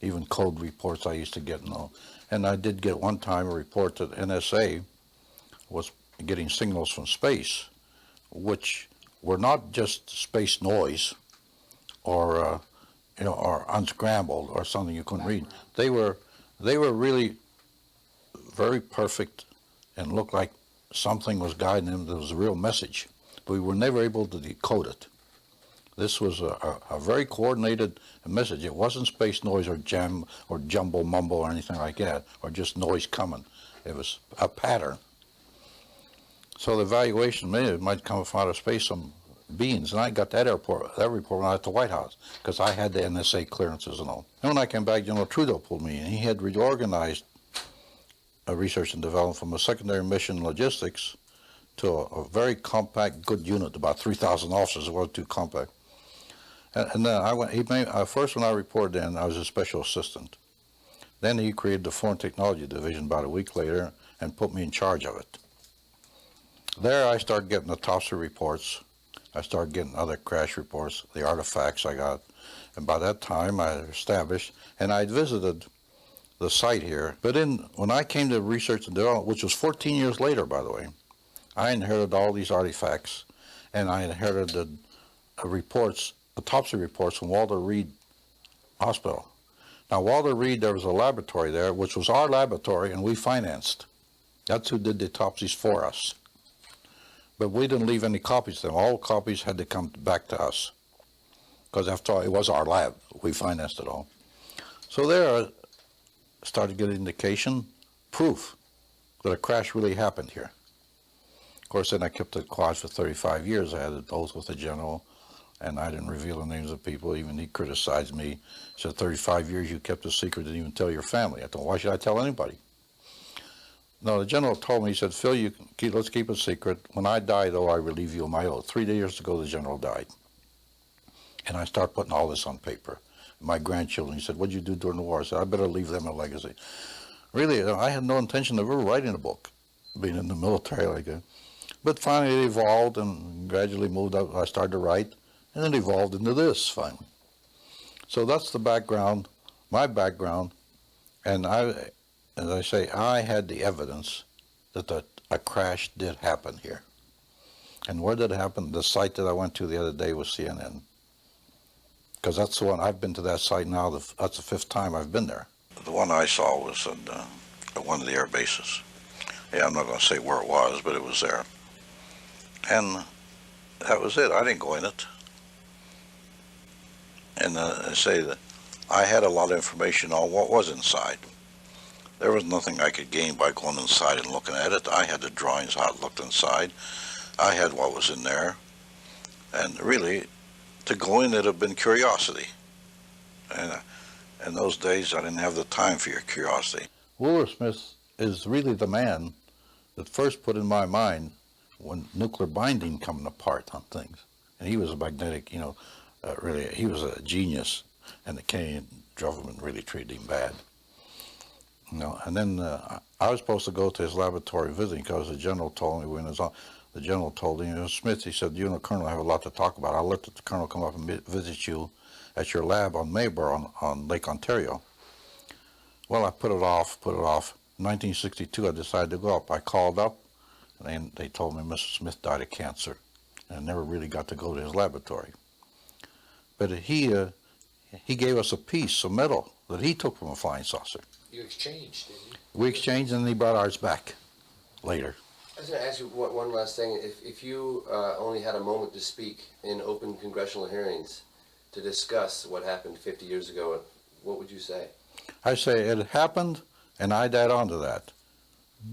even code reports I used to get and all. And I did get one time a report that NSA was getting signals from space, which were not just space noise or or unscrambled or something you couldn't read. They were really very perfect and looked like something was guiding them. There was a real message, but we were never able to decode it. This was a very coordinated message. It wasn't space noise or jam or jumble mumble or anything like that, or just noise coming. It was a pattern. So the evaluation, maybe it might come from outer space, some beings, and I got that report when I was at the White House, because I had the NSA clearances and all. And when I came back, General Trudeau pulled me in. He had reorganized research and development from a secondary mission logistics to a very compact, good unit, about 3,000 officers. It wasn't too compact. And then I went. He made first when I reported in, I was a special assistant. Then he created the Foreign Technology Division about a week later and put me in charge of it. There, I started getting the topsy reports. I started getting other crash reports, the artifacts I got. And by that time, I established, and I visited the site here. But when I came to research and development, which was 14 years later, by the way, I inherited all these artifacts, and I inherited the reports, the topsy reports from Walter Reed Hospital. Now, Walter Reed, there was a laboratory there, which was our laboratory, and we financed. That's who did the topsies for us. But we didn't leave any copies to them. All copies had to come back to us, because after all, it was our lab. We financed it all. So there I started getting indication, proof that a crash really happened here. Of course, then I kept it quiet for 35 years. I had an oath with the general, and I didn't reveal the names of people. Even he criticized me. He said, 35 years you kept a secret, didn't even tell your family. I thought, why should I tell anybody? No, the general told me, he said, Phil, let's keep it secret. When I die, though, I relieve you of my oath. 3 years ago, the general died. And I started putting all this on paper. My grandchildren, he said, what'd you do during the war? I said, I better leave them a legacy. Really, I had no intention of ever writing a book, being in the military like that. But finally it evolved and gradually moved up. I started to write, and it evolved into this finally. So that's the background, my background, and as I say, I had the evidence that a crash did happen here. And where did it happen? The site that I went to the other day was CNN. Because that's the one, I've been to that site now, that's the 5th time I've been there. The one I saw was at one of the air bases. Yeah, I'm not going to say where it was, but it was there. And that was it. I didn't go in it. And I say that I had a lot of information on what was inside. There was nothing I could gain by going inside and looking at it. I had the drawings, how it looked inside. I had what was in there. And really, to go in, it'd have been curiosity. And in those days, I didn't have the time for your curiosity. Wilbur Smith is really the man that first put in my mind when nuclear binding coming apart on things. And he was a magnetic, really, he was a genius, and the Canadian government really treated him bad. And then I was supposed to go to his laboratory visiting because the general told me when it was on. The general told him, Smith, he said, Colonel, I have a lot to talk about. I'll let the Colonel come up and visit you at your lab on Mayber on Lake Ontario. Well, I put it off. In 1962, I decided to go up. I called up, and they told me Mr. Smith died of cancer, and I never really got to go to his laboratory. But he gave us a piece of metal that he took from a flying saucer. You exchanged, didn't you? We exchanged, and he brought ours back later. I was going to ask you one last thing. If you only had a moment to speak in open congressional hearings to discuss what happened 50 years ago, what would you say? I say it happened, and I'd add on to that.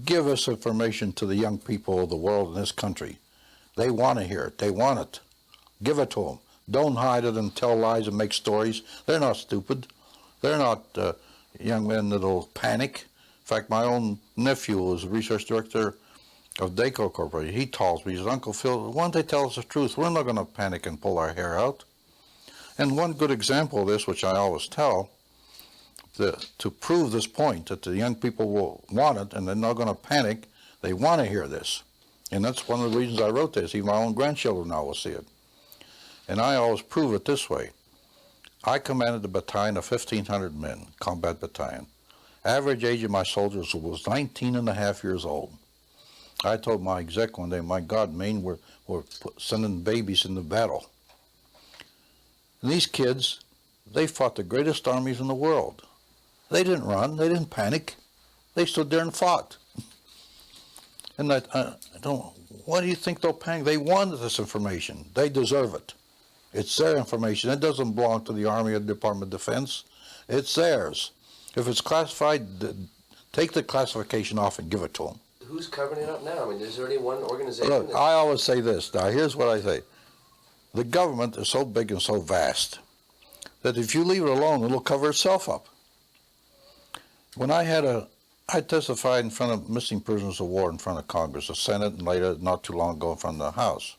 Give us information to the young people of the world in this country. They want to hear it. They want it. Give it to them. Don't hide it and tell lies and make stories. They're not stupid. They're not young men that'll panic. In fact, my own nephew was research director of DACO Corporation. He tells me, he says, Uncle Phil, why don't they tell us the truth? We're not going to panic and pull our hair out. And one good example of this, which I always tell, to prove this point, that the young people will want it and they're not going to panic, they want to hear this. And that's one of the reasons I wrote this. Even my own grandchildren now will see it. And I always prove it this way. I commanded a battalion of 1,500 men, combat battalion. Average age of my soldiers was 19 and a half years old. I told my exec one day, my God, Maine, we're sending babies into battle. And these kids, they fought the greatest armies in the world. They didn't run. They didn't panic. They stood there and fought. And why do you think they'll panic? They wanted this information. They deserve it. It's their information. It doesn't belong to the Army or the Department of Defense. It's theirs. If it's classified, take the classification off and give it to them. Who's covering it up now? I mean, is there any one organization? Look, I always say this. Now, here's what I say. The government is so big and so vast that if you leave it alone, it'll cover itself up. When I testified in front of missing prisoners of war in front of Congress, the Senate, and later, not too long ago, in front of the House.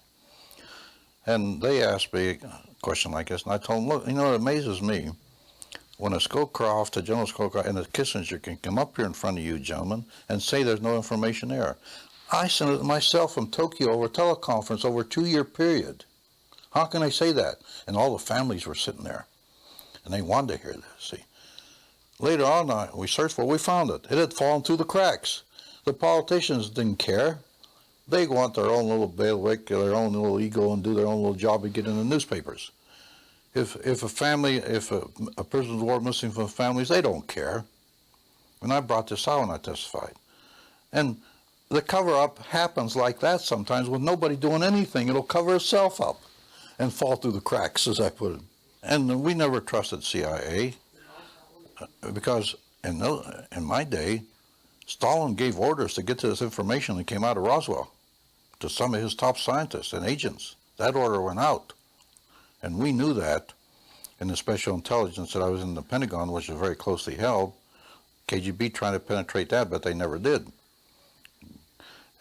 And they asked me a question like this, and I told them, look, it amazes me when a Scowcroft, a General Scowcroft, and a Kissinger can come up here in front of you, gentlemen, and say there's no information there. I sent it myself from Tokyo over a teleconference over a 2-year period. How can I say that? And all the families were sitting there, and they wanted to hear this, see. Later on, we searched for it, we found it. It had fallen through the cracks. The politicians didn't care. They want their own little bailiwick, their own little ego, and do their own little job and get in the newspapers. If a prisoner of war missing from families, they don't care. And I brought this out when I testified. And the cover-up happens like that sometimes with nobody doing anything. It'll cover itself up and fall through the cracks, as I put it. And we never trusted CIA because in my day, Stalin gave orders to get to this information that came out of Roswell to some of his top scientists and agents. That order went out. And we knew that in the special intelligence that I was in the Pentagon, which was very closely held. KGB trying to penetrate that, but they never did.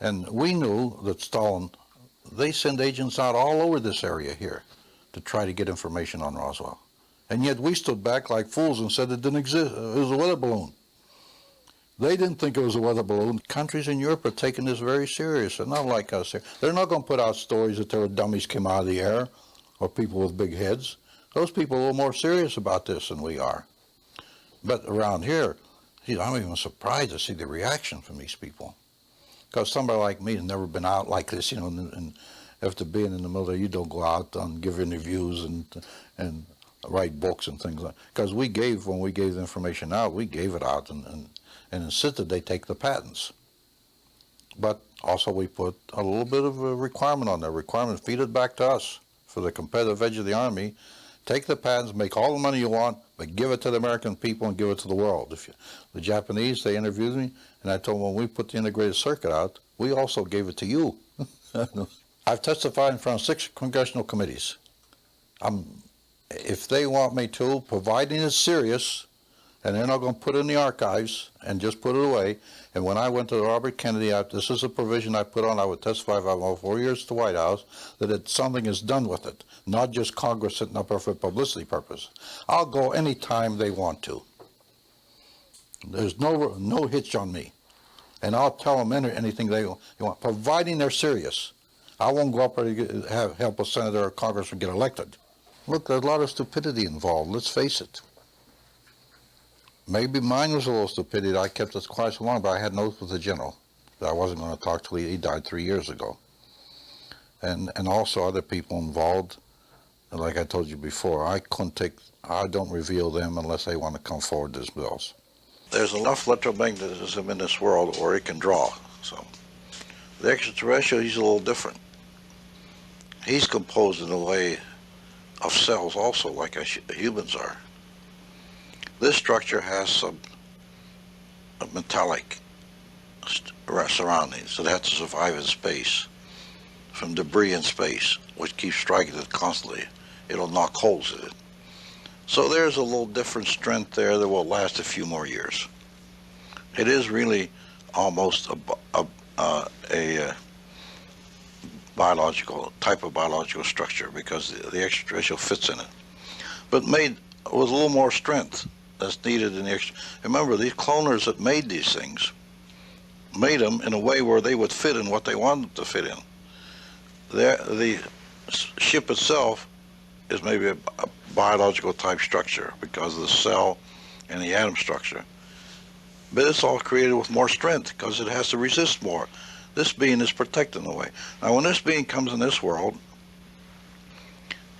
And we knew that Stalin, they send agents out all over this area here to try to get information on Roswell. And yet we stood back like fools and said it didn't exist. It was a weather balloon. They didn't think it was a weather balloon. Countries in Europe are taking this very serious, and not like us here. They're not going to put out stories that there were dummies came out of the air or people with big heads. Those people are a little more serious about this than we are. But around here, I'm even surprised to see the reaction from these people. Because somebody like me has never been out like this, and after being in the military, you don't go out and give interviews and write books and things like that. Because when we gave the information out, we gave it out and insisted they take the patents. But also we put a little bit of a requirement on there. Feed it back to us for the competitive edge of the Army. Take the patents, make all the money you want, but but give it to the American people and give it to the world. The Japanese, they interviewed me, and I told them when we put the integrated circuit out, we also gave it to you. I've testified in front of 6 congressional committees. If they want me to, providing it's serious, and they're not going to put it in the archives and just put it away. And when I went to Robert Kennedy, this is a provision I put on, I would testify if I went 4 years to the White House, that something is done with it, not just Congress sitting up there for publicity purpose. I'll go any time they want to. There's no hitch on me. And I'll tell them anything they want, providing they're serious. I won't go up there to help a senator or congressman get elected. Look, there's a lot of stupidity involved, let's face it. Maybe mine was a little stupidity. I kept it quiet so long, but I had an oath with the general that I wasn't going to talk till he died 3 years ago. And also other people involved. And like I told you before, I don't reveal them unless they want to come forward themselves. There's enough electromagnetism in this world where it can draw. So the extraterrestrial, he's a little different. He's composed in a way of cells also, like humans are. This structure has some metallic surroundings that have to survive in space, from debris in space, which keeps striking it constantly. It'll knock holes in it. So there's a little different strength there that will last a few more years. It is really almost a biological type of biological structure because the extraterrestrial fits in it, but made with a little more strength that's needed in the extra. Remember, these cloners that made these things made them in a way where they would fit in what they wanted them to fit in. The ship itself is maybe a biological type structure because of the cell and the atom structure, but it's all created with more strength because it has to resist more. This being is protected in a way. Now, when this being comes in this world,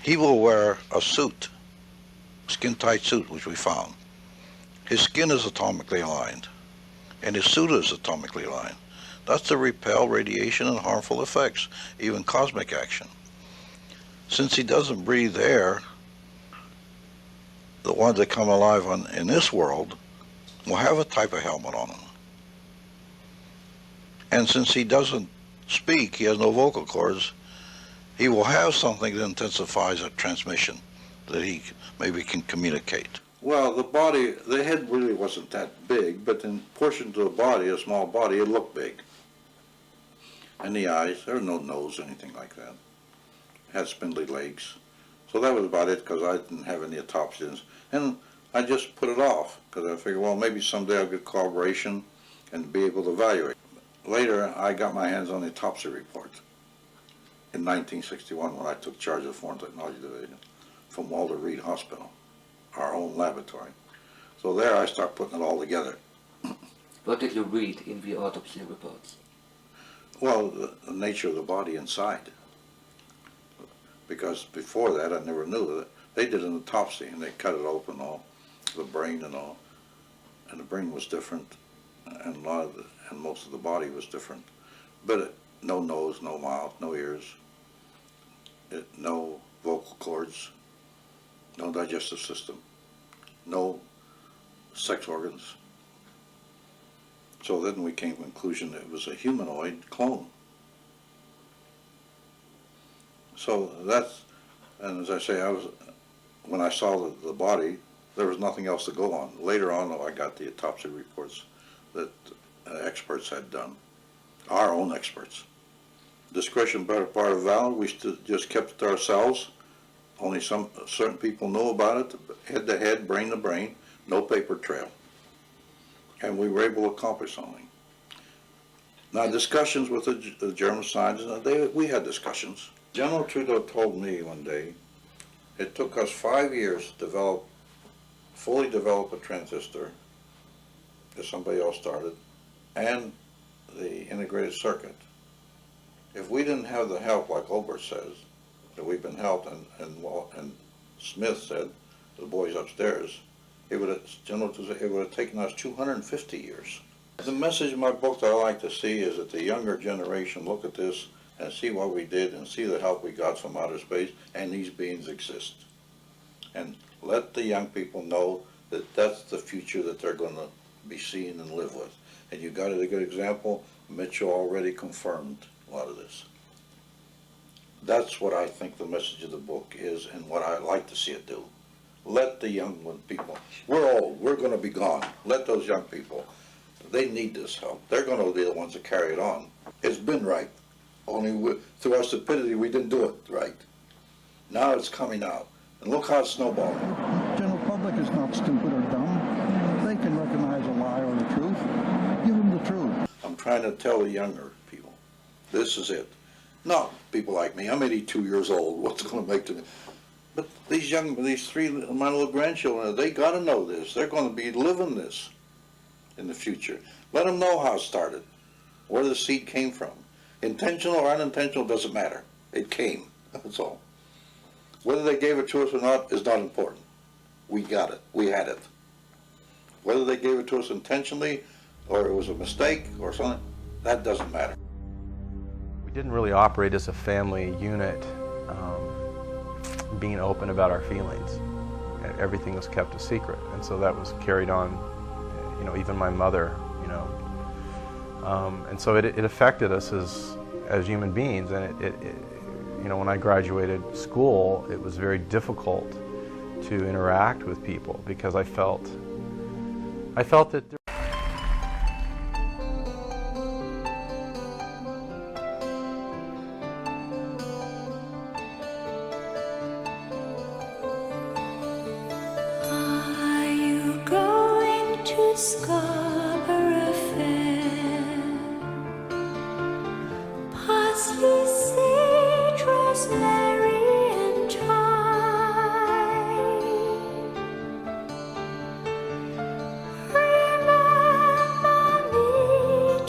he will wear a suit, skin-tight suit, which we found. His skin is atomically aligned, and his suit is atomically aligned. That's to repel radiation and harmful effects, even cosmic action. Since he doesn't breathe air, the ones that come alive in this world will have a type of helmet on them. And since he doesn't speak, he has no vocal cords, he will have something that intensifies a transmission that he maybe can communicate. Well, the head really wasn't that big, but in portions of the body, a small body, it looked big. And the eyes, there was no nose or anything like that. It had spindly legs. So that was about it because I didn't have any autopsies. And I just put it off because I figured, well, maybe someday I'll get corroboration and be able to evaluate. Later, I got my hands on the autopsy report in 1961 when I took charge of the Foreign Technology Division from Walter Reed Hospital, our own laboratory. So there I start putting it all together. What did you read in the autopsy reports? Well, the nature of the body inside. Because before that I never knew that. They did an autopsy and they cut it open, all the brain and all. And the brain was different and most of the body was different. But no nose, no mouth, no ears, no vocal cords, no digestive system, no sex organs. So then we came to the conclusion that it was a humanoid clone. So that's, and as I say, when I saw the body, there was nothing else to go on. Later on, though, I got the autopsy reports that experts had done, our own experts. Discretion better part of valor, we just kept it to ourselves. Only certain people know about it, head to head, brain to brain, no paper trail. And we were able to accomplish something. Now, discussions with the German scientists, we had discussions. General Trudeau told me one day, it took us 5 years to fully develop a transistor, that somebody else started, and the integrated circuit. If we didn't have the help, like Obert says, that we've been helped, and Smith said, the boys upstairs, it would have taken us 250 years. The message in my book that I like to see is that the younger generation look at this and see what we did and see the help we got from outer space, and these beings exist. And let the young people know that that's the future that they're going to be seeing and live with. And you got a good example. Mitchell already confirmed a lot of this. That's what I think the message of the book is, and what I like to see it do. Let the young people, we're old, we're going to be gone. Let those young people, they need this help. They're going to be the ones that carry it on. It's been right. Only through our stupidity, we didn't do it right. Now it's coming out. And look how it's snowballing. The general public is not stupid or dumb. They can recognize a lie or the truth. Give them the truth. I'm trying to tell the younger people, this is it. Not people like me. I'm 82 years old. What's it going to make to me? But these three, my little grandchildren, they got to know this. They're going to be living this in the future. Let them know how it started, where the seed came from. Intentional or unintentional doesn't matter. It came. That's all. Whether they gave it to us or not is not important. We got it. We had it. Whether they gave it to us intentionally or it was a mistake or something, that doesn't matter. We didn't really operate as a family unit, being open about our feelings. Everything was kept a secret, and so that was carried on, you know, even my mother, you know. And so it affected us as human beings, and you know, when I graduated school, it was very difficult to interact with people because I felt that there Scarborough Fair, parsley.